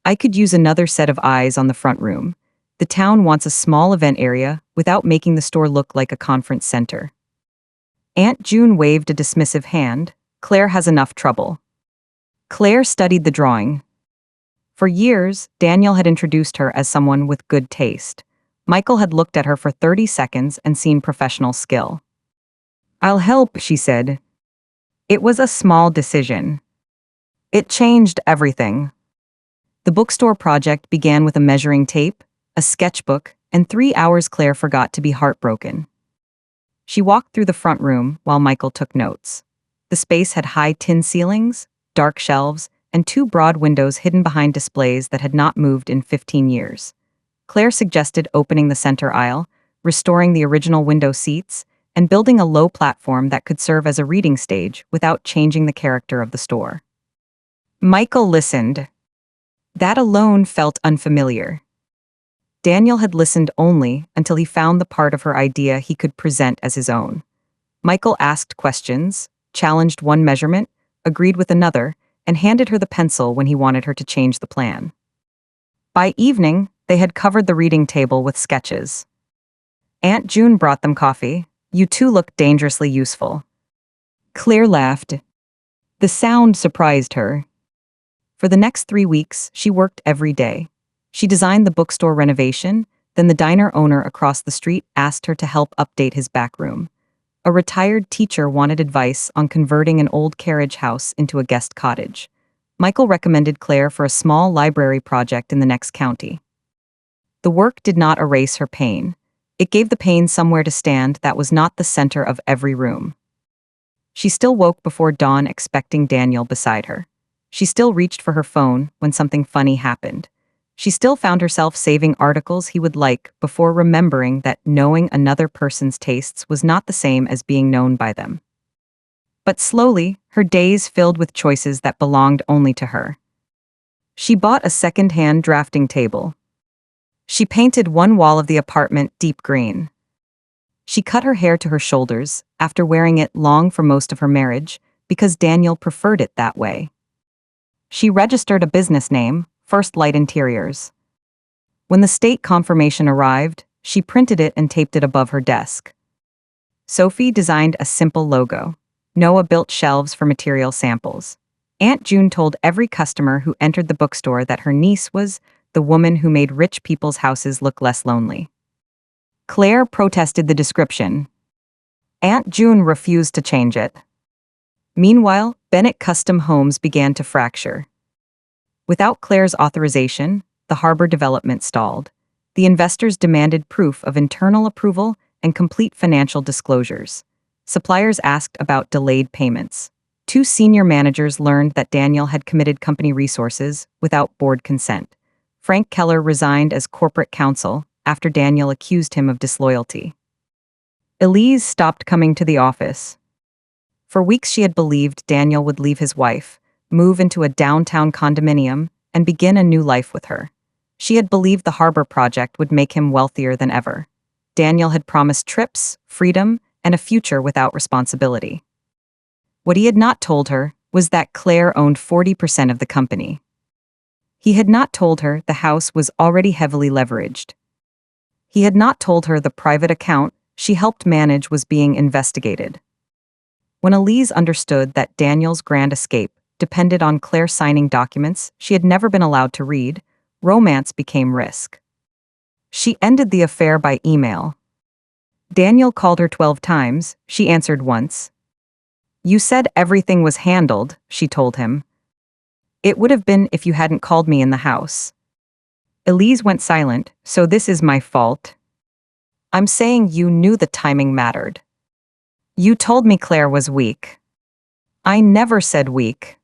I could use another set of eyes on the front room. The town wants a small event area without making the store look like a conference center. Aunt June waved a dismissive hand. Claire has enough trouble. Claire studied the drawing. For years, Daniel had introduced her as someone with good taste. Michael had looked at her for 30 seconds and seen professional skill. I'll help, she said. It was a small decision. It changed everything. The bookstore project began with a measuring tape, a sketchbook, and 3 hours Claire forgot to be heartbroken. She walked through the front room while Michael took notes. The space had high tin ceilings, dark shelves, and 2 broad windows hidden behind displays that had not moved in 15 years. Claire suggested opening the center aisle, restoring the original window seats, and building a low platform that could serve as a reading stage without changing the character of the store. Michael listened. That alone felt unfamiliar. Daniel had listened only until he found the part of her idea he could present as his own. Michael asked questions, challenged one measurement, agreed with another, and handed her the pencil when he wanted her to change the plan. By evening, they had covered the reading table with sketches. Aunt June brought them coffee. You two look dangerously useful. Claire laughed. The sound surprised her. For the next 3 weeks, she worked every day. She designed the bookstore renovation, then the diner owner across the street asked her to help update his back room. A retired teacher wanted advice on converting an old carriage house into a guest cottage. Michael recommended Claire for a small library project in the next county. The work did not erase her pain. It gave the pain somewhere to stand that was not the center of every room. She still woke before dawn expecting Daniel beside her. She still reached for her phone when something funny happened. She still found herself saving articles he would like before remembering that knowing another person's tastes was not the same as being known by them. But slowly, her days filled with choices that belonged only to her. She bought a second-hand drafting table. She painted one wall of the apartment deep green. She cut her hair to her shoulders after wearing it long for most of her marriage because Daniel preferred it that way. She registered a business name, First Light Interiors. When the state confirmation arrived, she printed it and taped it above her desk. Sophie designed a simple logo. Noah built shelves for material samples. Aunt June told every customer who entered the bookstore that her niece was the woman who made rich people's houses look less lonely. Claire protested the description. Aunt June refused to change it. Meanwhile, Bennett Custom Homes began to fracture. Without Claire's authorization, the harbor development stalled. The investors demanded proof of internal approval and complete financial disclosures. Suppliers asked about delayed payments. 2 senior managers learned that Daniel had committed company resources without board consent. Frank Keller resigned as corporate counsel after Daniel accused him of disloyalty. Elise stopped coming to the office. For weeks she had believed Daniel would leave his wife, move into a downtown condominium, and begin a new life with her. She had believed the harbor project would make him wealthier than ever. Daniel had promised trips, freedom, and a future without responsibility. What he had not told her was that Claire owned 40% of the company. He had not told her the house was already heavily leveraged. He had not told her the private account she helped manage was being investigated. When Elise understood that Daniel's grand escape depended on Claire signing documents she had never been allowed to read, romance became risk. She ended the affair by email. Daniel called her 12 times, she answered once. You said everything was handled, she told him. It would have been if you hadn't called me in the house. Elise went silent. So this is my fault? I'm saying you knew the timing mattered. You told me Claire was weak. I never said weak.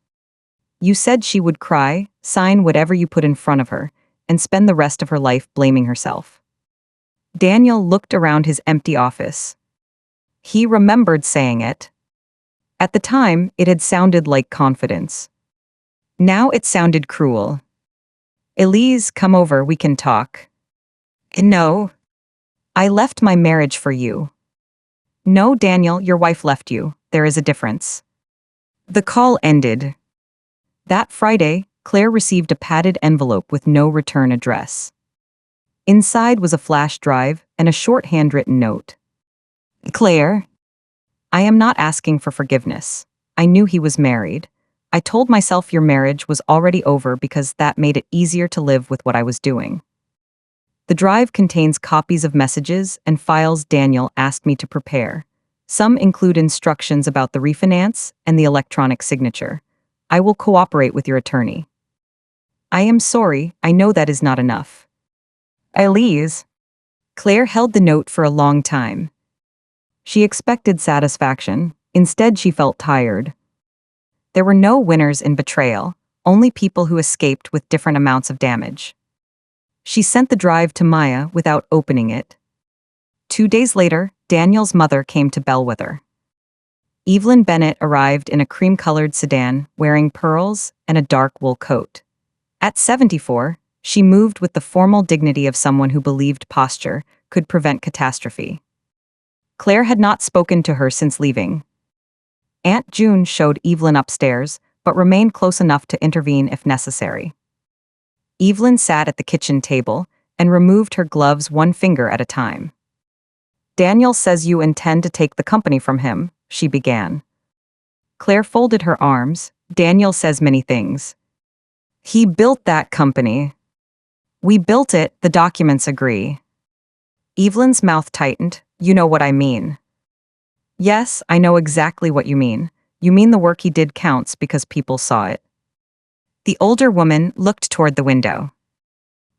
You said she would cry, sign whatever you put in front of her, and spend the rest of her life blaming herself. Daniel looked around his empty office. He remembered saying it. At the time, it had sounded like confidence. Now it sounded cruel. Elise, come over, we can talk. No. I left my marriage for you. No, Daniel, your wife left you. There is a difference. The call ended. That Friday, Claire received a padded envelope with no return address. Inside was a flash drive and a short handwritten note. Claire, I am not asking for forgiveness. I knew he was married. I told myself your marriage was already over because that made it easier to live with what I was doing. The drive contains copies of messages and files Daniel asked me to prepare. Some include instructions about the refinance and the electronic signature. I will cooperate with your attorney. I am sorry, I know that is not enough. Elise. Claire held the note for a long time. She expected satisfaction. Instead, she felt tired. There were no winners in betrayal, only people who escaped with different amounts of damage. She sent the drive to Maya without opening it. 2 days later, Daniel's mother came to Bellwether. Evelyn Bennett arrived in a cream-colored sedan, wearing pearls and a dark wool coat. At 74, she moved with the formal dignity of someone who believed posture could prevent catastrophe. Claire had not spoken to her since leaving. Aunt June showed Evelyn upstairs, but remained close enough to intervene if necessary. Evelyn sat at the kitchen table and removed her gloves one finger at a time. Daniel says you intend to take the company from him, she began. Claire folded her arms. Daniel says many things. He built that company. We built it, the documents agree. Evelyn's mouth tightened. You know what I mean. Yes, I know exactly what you mean. You mean the work he did counts because people saw it. The older woman looked toward the window.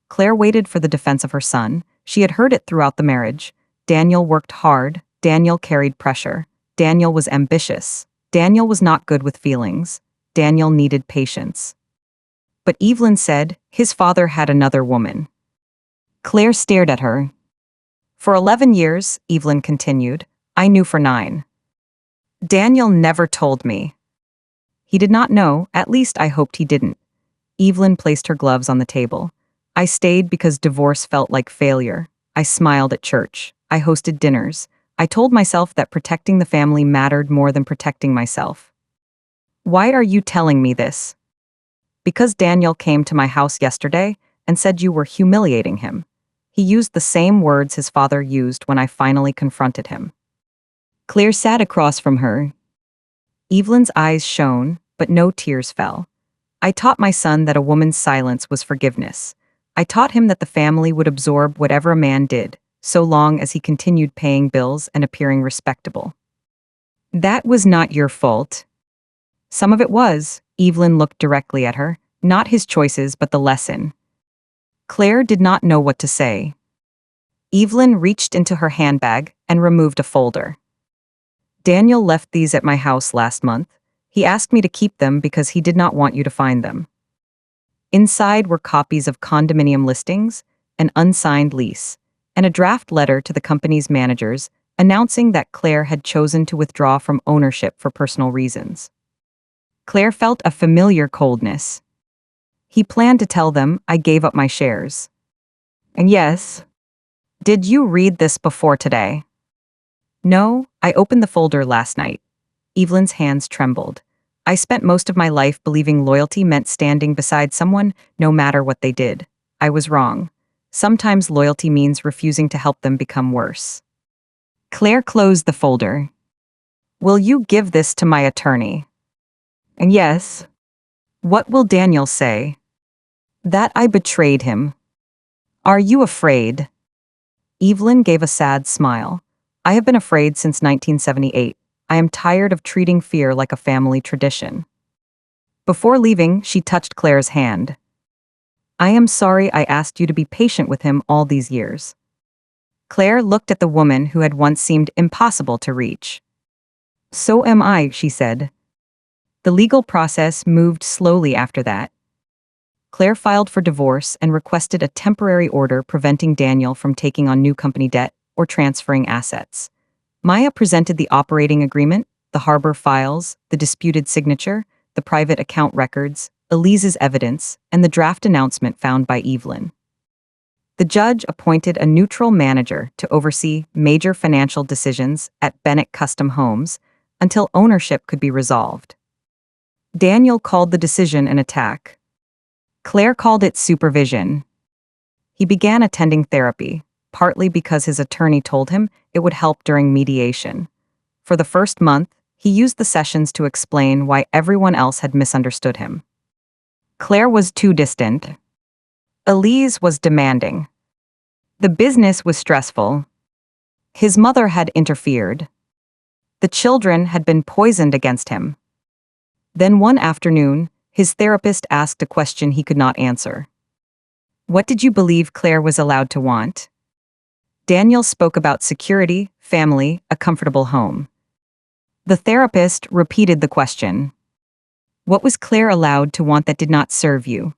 Claire waited for the defense of her son. She had heard it throughout the marriage. Daniel worked hard. Daniel carried pressure. Daniel was ambitious. Daniel was not good with feelings. Daniel needed patience. But Evelyn said, his father had another woman. Claire stared at her. For 11 years, Evelyn continued, I knew for 9. Daniel never told me. He did not know, at least I hoped he didn't. Evelyn placed her gloves on the table. I stayed because divorce felt like failure. I smiled at church. I hosted dinners. I told myself that protecting the family mattered more than protecting myself. Why are you telling me this? Because Daniel came to my house yesterday and said you were humiliating him. He used the same words his father used when I finally confronted him. Claire sat across from her. Evelyn's eyes shone, but no tears fell. I taught my son that a woman's silence was forgiveness. I taught him that the family would absorb whatever a man did, so long as he continued paying bills and appearing respectable. That was not your fault. Some of it was. Evelyn looked directly at her, not his choices but the lesson. Claire did not know what to say. Evelyn reached into her handbag and removed a folder. Daniel left these at my house last month. He asked me to keep them because he did not want you to find them. Inside were copies of condominium listings, an unsigned lease, and a draft letter to the company's managers announcing that Claire had chosen to withdraw from ownership for personal reasons. Claire felt a familiar coldness. He planned to tell them I gave up my shares. And yes. Did you read this before today? No, I opened the folder last night. Evelyn's hands trembled. I spent most of my life believing loyalty meant standing beside someone no matter what they did. I was wrong. Sometimes loyalty means refusing to help them become worse. Claire closed the folder. Will you give this to my attorney? And yes. What will Daniel say? That I betrayed him. Are you afraid? Evelyn gave a sad smile. I have been afraid since 1978. I am tired of treating fear like a family tradition. Before leaving, she touched Claire's hand. I am sorry I asked you to be patient with him all these years. Claire looked at the woman who had once seemed impossible to reach. So am I, she said. The legal process moved slowly after that. Claire filed for divorce and requested a temporary order preventing Daniel from taking on new company debt or transferring assets. Maya presented the operating agreement, the harbor files, the disputed signature, the private account records, Elise's evidence, and the draft announcement found by Evelyn. The judge appointed a neutral manager to oversee major financial decisions at Bennett Custom Homes until ownership could be resolved. Daniel called the decision an attack. Claire called it supervision. He began attending therapy, partly because his attorney told him it would help during mediation. For the first month, he used the sessions to explain why everyone else had misunderstood him. Claire was too distant. Elise was demanding. The business was stressful. His mother had interfered. The children had been poisoned against him. Then one afternoon, his therapist asked a question he could not answer. What did you believe Claire was allowed to want? Daniel spoke about security, family, a comfortable home. The therapist repeated the question. What was Claire allowed to want that did not serve you?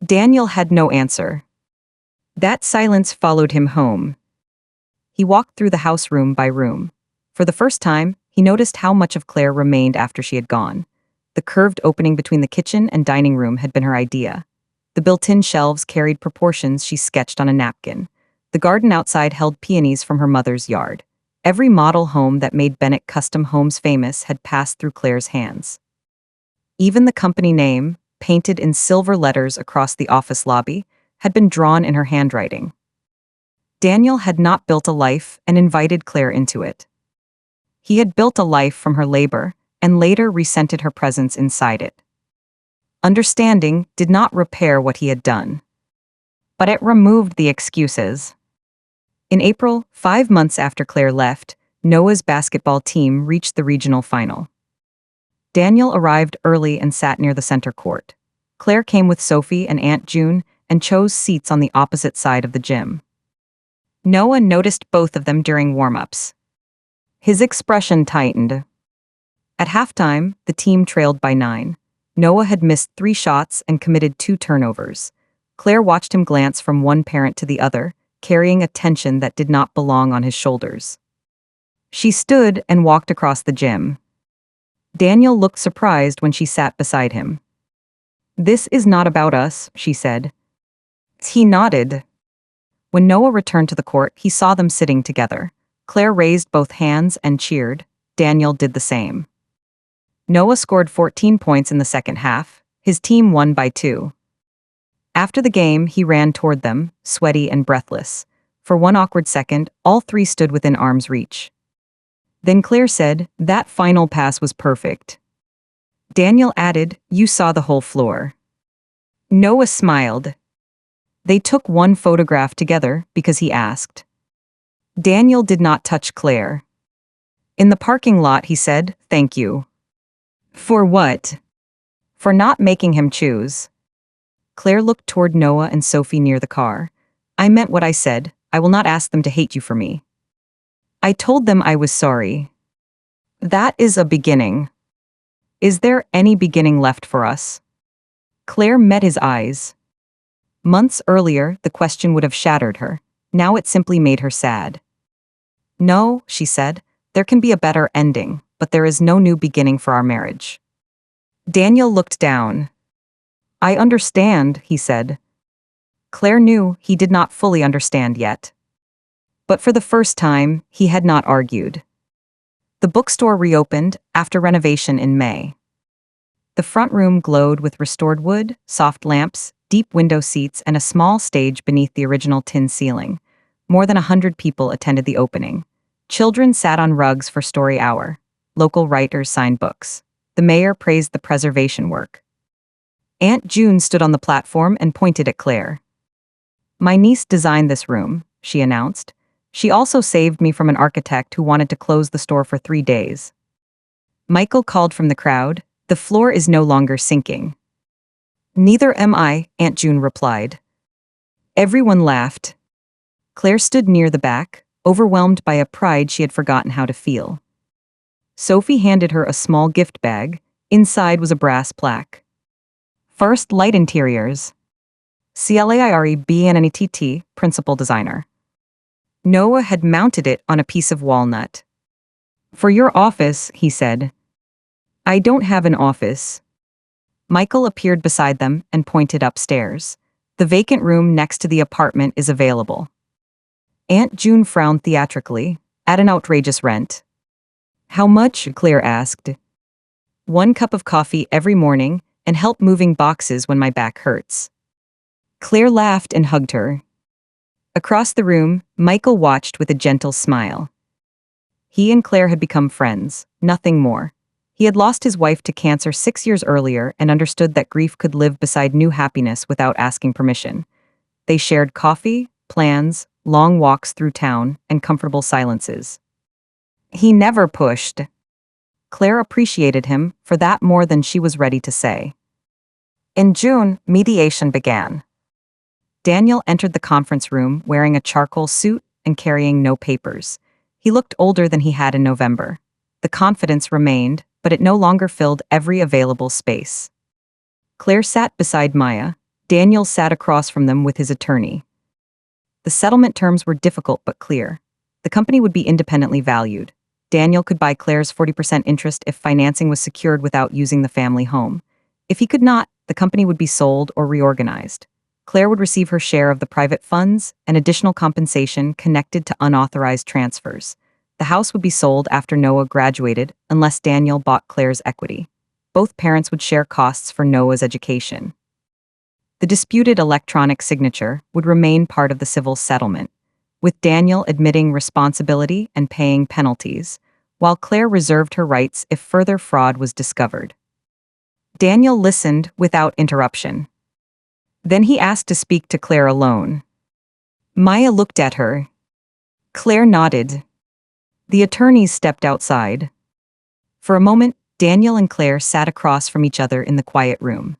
Daniel had no answer. That silence followed him home. He walked through the house room by room. For the first time, he noticed how much of Claire remained after she had gone. The curved opening between the kitchen and dining room had been her idea. The built-in shelves carried proportions she sketched on a napkin. The garden outside held peonies from her mother's yard. Every model home that made Bennett Custom Homes famous had passed through Claire's hands. Even the company name, painted in silver letters across the office lobby, had been drawn in her handwriting. Daniel had not built a life and invited Claire into it. He had built a life from her labor and later resented her presence inside it. Understanding did not repair what he had done, but it removed the excuses. In April, 5 months after Claire left, Noah's basketball team reached the regional final. Daniel arrived early and sat near the center court. Claire came with Sophie and Aunt June and chose seats on the opposite side of the gym. Noah noticed both of them during warm-ups. His expression tightened. At halftime, the team trailed by 9. Noah had missed 3 shots and committed 2 turnovers. Claire watched him glance from one parent to the other, carrying a tension that did not belong on his shoulders. She stood and walked across the gym. Daniel looked surprised when she sat beside him. "This is not about us," she said. He nodded. When Noah returned to the court, he saw them sitting together. Claire raised both hands and cheered. Daniel did the same. Noah scored 14 points in the second half. His team won by 2. After the game, he ran toward them, sweaty and breathless. For one awkward second, all 3 stood within arm's reach. Then Claire said, "That final pass was perfect." Daniel added, "You saw the whole floor." Noah smiled. They took one photograph together because he asked. Daniel did not touch Claire. In the parking lot, he said, "Thank you." For what? For not making him choose. Claire looked toward Noah and Sophie near the car. "I meant what I said. I will not ask them to hate you for me. I told them I was sorry. That is a beginning. Is there any beginning left for us?" Claire met his eyes. Months earlier, the question would have shattered her. Now it simply made her sad. "No," she said, "there can be a better ending, but there is no new beginning for our marriage." Daniel looked down. "I understand," he said. Claire knew he did not fully understand yet. But for the first time, he had not argued. The bookstore reopened after renovation in May. The front room glowed with restored wood, soft lamps, deep window seats, and a small stage beneath the original tin ceiling. More than 100 people attended the opening. Children sat on rugs for story hour. Local writers signed books. The mayor praised the preservation work. Aunt June stood on the platform and pointed at Claire. "My niece designed this room," she announced. "She also saved me from an architect who wanted to close the store for 3 days." Michael called from the crowd, "The floor is no longer sinking." Neither am I, Aunt June replied. Everyone laughed. Claire stood near the back, overwhelmed by a pride she had forgotten how to feel. Sophie handed her a small gift bag. Inside was a brass plaque. First Light Interiors. CLAIRE Principal Designer. Noah had mounted it on a piece of walnut. For your office, he said. I don't have an office. Michael appeared beside them and pointed upstairs. The vacant room next to the apartment is available. Aunt June frowned theatrically, at an outrageous rent. How much? Claire asked. 1 cup of coffee every morning and help moving boxes when my back hurts. Claire laughed and hugged her. Across the room, Michael watched with a gentle smile. He and Claire had become friends, nothing more. He had lost his wife to cancer 6 years earlier and understood that grief could live beside new happiness without asking permission. They shared coffee, plans, long walks through town, and comfortable silences. He never pushed. Claire appreciated him for that more than she was ready to say. In June, mediation began. Daniel entered the conference room wearing a charcoal suit and carrying no papers. He looked older than he had in November. The confidence remained, but it no longer filled every available space. Claire sat beside Maya. Daniel sat across from them with his attorney. The settlement terms were difficult but clear. The company would be independently valued. Daniel could buy Claire's 40% interest if financing was secured without using the family home. If he could not, the company would be sold or reorganized. Claire would receive her share of the private funds and additional compensation connected to unauthorized transfers. The house would be sold after Noah graduated unless Daniel bought Claire's equity. Both parents would share costs for Noah's education. The disputed electronic signature would remain part of the civil settlement, with Daniel admitting responsibility and paying penalties, while Claire reserved her rights if further fraud was discovered. Daniel listened without interruption. Then he asked to speak to Claire alone. Maya looked at her. Claire nodded. The attorneys stepped outside. For a moment, Daniel and Claire sat across from each other in the quiet room.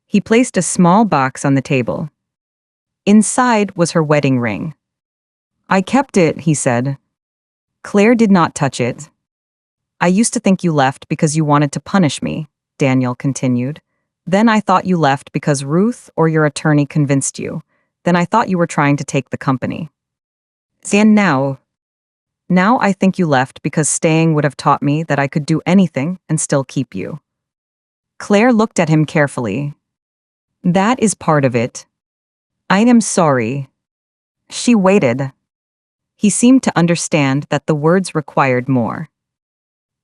He placed a small box on the table. Inside was her wedding ring. I kept it, he said. Claire did not touch it. I used to think you left because you wanted to punish me, Daniel continued. Then I thought you left because Ruth or your attorney convinced you. Then I thought you were trying to take the company. And now I think you left because staying would have taught me that I could do anything and still keep you. Claire looked at him carefully. That is part of it. I am sorry. She waited. He seemed to understand that the words required more.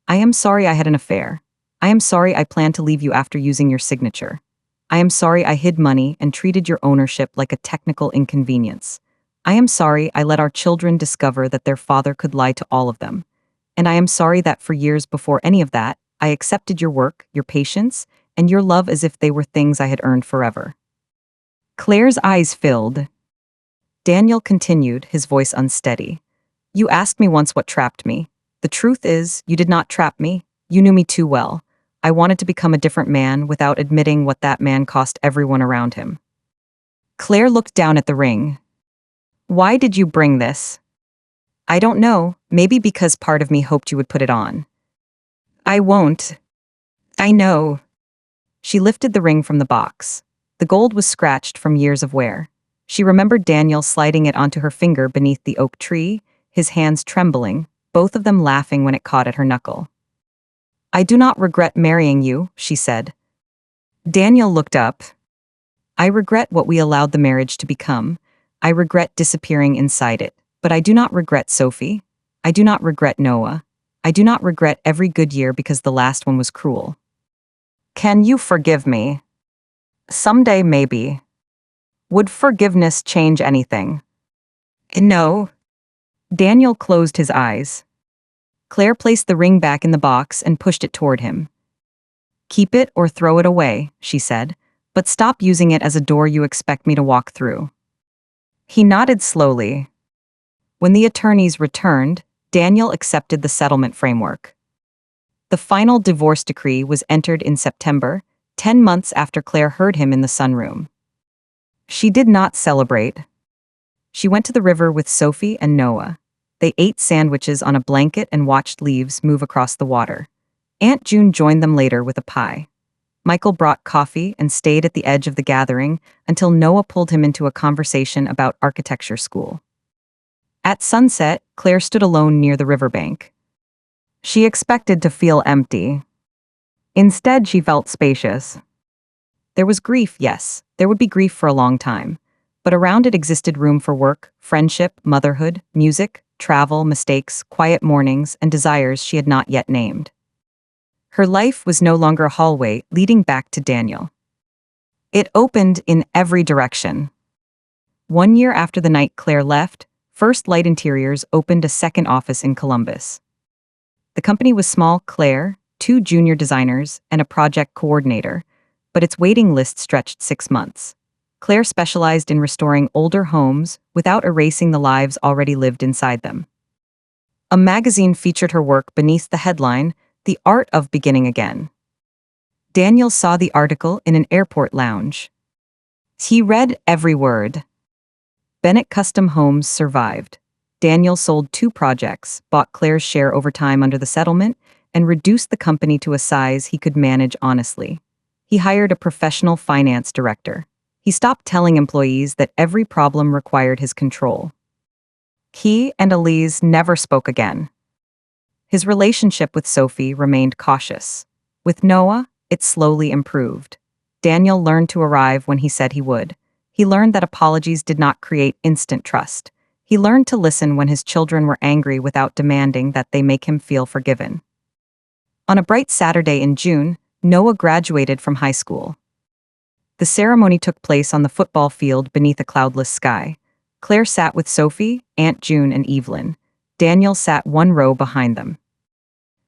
I am sorry I had an affair. I am sorry I planned to leave you after using your signature. I am sorry I hid money and treated your ownership like a technical inconvenience. I am sorry I let our children discover that their father could lie to all of them. And I am sorry that for years before any of that, I accepted your work, your patience, and your love as if they were things I had earned forever. Claire's eyes filled. Daniel continued, his voice unsteady. You asked me once what trapped me. The truth is, you did not trap me. You knew me too well. I wanted to become a different man without admitting what that man cost everyone around him. Claire looked down at the ring. Why did you bring this? I don't know, maybe because part of me hoped you would put it on. I won't. I know. She lifted the ring from the box. The gold was scratched from years of wear. She remembered Daniel sliding it onto her finger beneath the oak tree, his hands trembling, both of them laughing when it caught at her knuckle. I do not regret marrying you, she said. Daniel looked up. I regret what we allowed the marriage to become. I regret disappearing inside it. But I do not regret Sophie. I do not regret Noah. I do not regret every good year because the last one was cruel. Can you forgive me? Someday, maybe. Would forgiveness change anything? No. Daniel closed his eyes. Claire placed the ring back in the box and pushed it toward him. Keep it or throw it away, she said, but stop using it as a door you expect me to walk through. He nodded slowly. When the attorneys returned, Daniel accepted the settlement framework. The final divorce decree was entered in September. 10 months after Claire heard him in the sunroom. She did not celebrate. She went to the river with Sophie and Noah. They ate sandwiches on a blanket and watched leaves move across the water. Aunt June joined them later with a pie. Michael brought coffee and stayed at the edge of the gathering until Noah pulled him into a conversation about architecture school. At sunset, Claire stood alone near the riverbank. She expected to feel empty. Instead, she felt spacious. There was grief, yes, there would be grief for a long time, but around it existed room for work, friendship, motherhood, music, travel, mistakes, quiet mornings, and desires she had not yet named. Her life was no longer a hallway leading back to Daniel. It opened in every direction. 1 year after the night Claire left, First Light Interiors opened a second office in Columbus. The company was small: Claire, 2 junior designers, and a project coordinator, but its waiting list stretched 6 months. Claire specialized in restoring older homes without erasing the lives already lived inside them. A magazine featured her work beneath the headline, "The Art of Beginning Again." Daniel saw the article in an airport lounge. He read every word. Bennett Custom Homes survived. Daniel sold 2 projects, bought Claire's share over time under the settlement, and reduced the company to a size he could manage honestly. He hired a professional finance director. He stopped telling employees that every problem required his control. He and Elise never spoke again. His relationship with Sophie remained cautious. With Noah, it slowly improved. Daniel learned to arrive when he said he would. He learned that apologies did not create instant trust. He learned to listen when his children were angry without demanding that they make him feel forgiven. On a bright Saturday in June, Noah graduated from high school. The ceremony took place on the football field beneath a cloudless sky. Claire sat with Sophie, Aunt June, and Evelyn. Daniel sat 1 row behind them.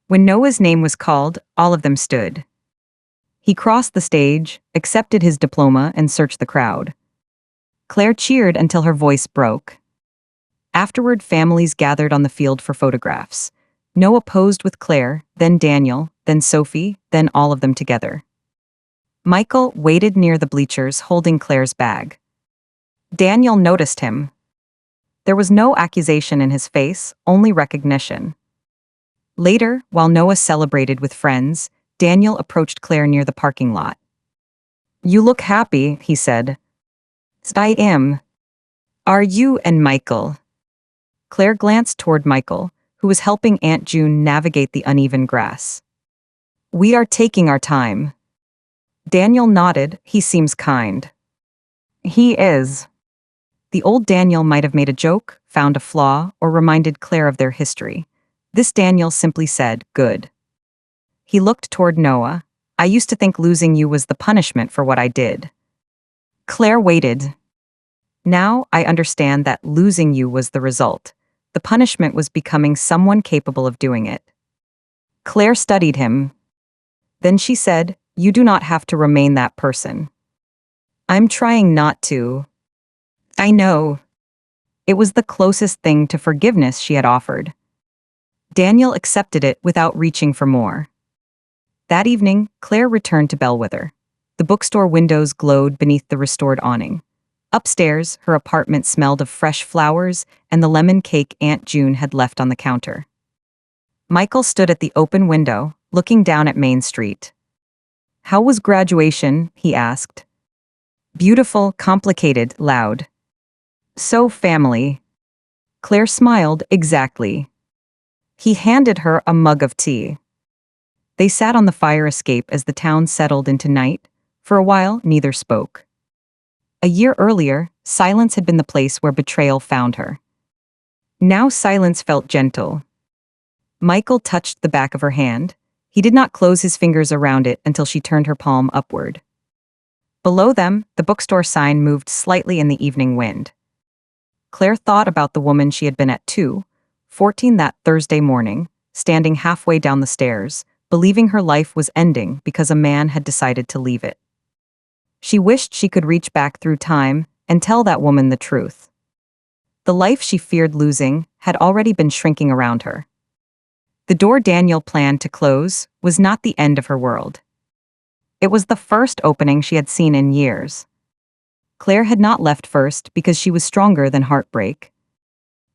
When Noah's name was called, all of them stood. He crossed the stage, accepted his diploma, and searched the crowd. Claire cheered until her voice broke. Afterward, families gathered on the field for photographs. Noah posed with Claire, then Daniel, then Sophie, then all of them together. Michael waited near the bleachers holding Claire's bag. Daniel noticed him. There was no accusation in his face, only recognition. Later, while Noah celebrated with friends, Daniel approached Claire near the parking lot. "You look happy," he said. "I am. Are you and Michael?" Claire glanced toward Michael, who was helping Aunt June navigate the uneven grass. "We are taking our time." Daniel nodded. "He seems kind." "He is." The old Daniel might have made a joke, found a flaw, or reminded Claire of their history. This Daniel simply said, "Good." He looked toward Noah. "I used to think losing you was the punishment for what I did." Claire waited. "Now I understand that losing you was the result. The punishment was becoming someone capable of doing it." Claire studied him. Then she said, "You do not have to remain that person." "I'm trying not to." "I know." It was the closest thing to forgiveness she had offered. Daniel accepted it without reaching for more. That evening, Claire returned to Bellwether. The bookstore windows glowed beneath the restored awning. Upstairs, her apartment smelled of fresh flowers and the lemon cake Aunt June had left on the counter. Michael stood at the open window, looking down at Main Street. "How was graduation?" he asked. "Beautiful, complicated, loud." "So family." Claire smiled. "Exactly." He handed her a mug of tea. They sat on the fire escape as the town settled into night. For a while, neither spoke. A year earlier, silence had been the place where betrayal found her. Now silence felt gentle. Michael touched the back of her hand. He did not close his fingers around it until she turned her palm upward. Below them, the bookstore sign moved slightly in the evening wind. Claire thought about the woman she had been at 2:14 that Thursday morning, standing halfway down the stairs, believing her life was ending because a man had decided to leave it. She wished she could reach back through time and tell that woman the truth. The life she feared losing had already been shrinking around her. The door Daniel planned to close was not the end of her world. It was the first opening she had seen in years. Claire had not left first because she was stronger than heartbreak.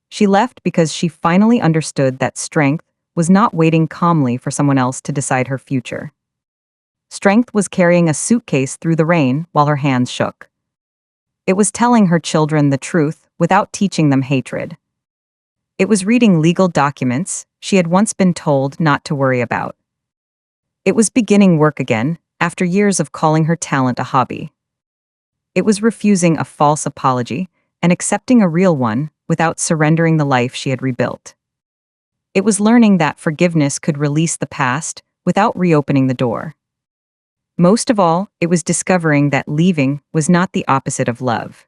She left because she finally understood that strength was not waiting calmly for someone else to decide her future. Strength was carrying a suitcase through the rain while her hands shook. It was telling her children the truth without teaching them hatred. It was reading legal documents she had once been told not to worry about. It was beginning work again after years of calling her talent a hobby. It was refusing a false apology and accepting a real one without surrendering the life she had rebuilt. It was learning that forgiveness could release the past without reopening the door. Most of all, it was discovering that leaving was not the opposite of love.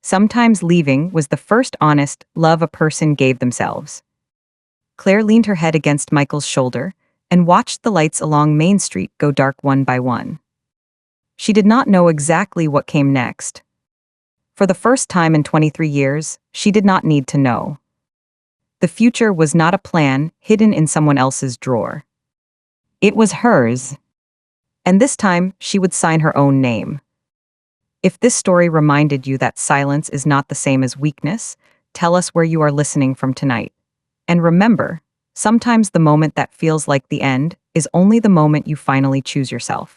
Sometimes leaving was the first honest love a person gave themselves. Claire leaned her head against Michael's shoulder and watched the lights along Main Street go dark one by one. She did not know exactly what came next. For the first time in 23 years, she did not need to know. The future was not a plan hidden in someone else's drawer. It was hers. And this time, she would sign her own name. If this story reminded you that silence is not the same as weakness, tell us where you are listening from tonight. And remember, sometimes the moment that feels like the end is only the moment you finally choose yourself.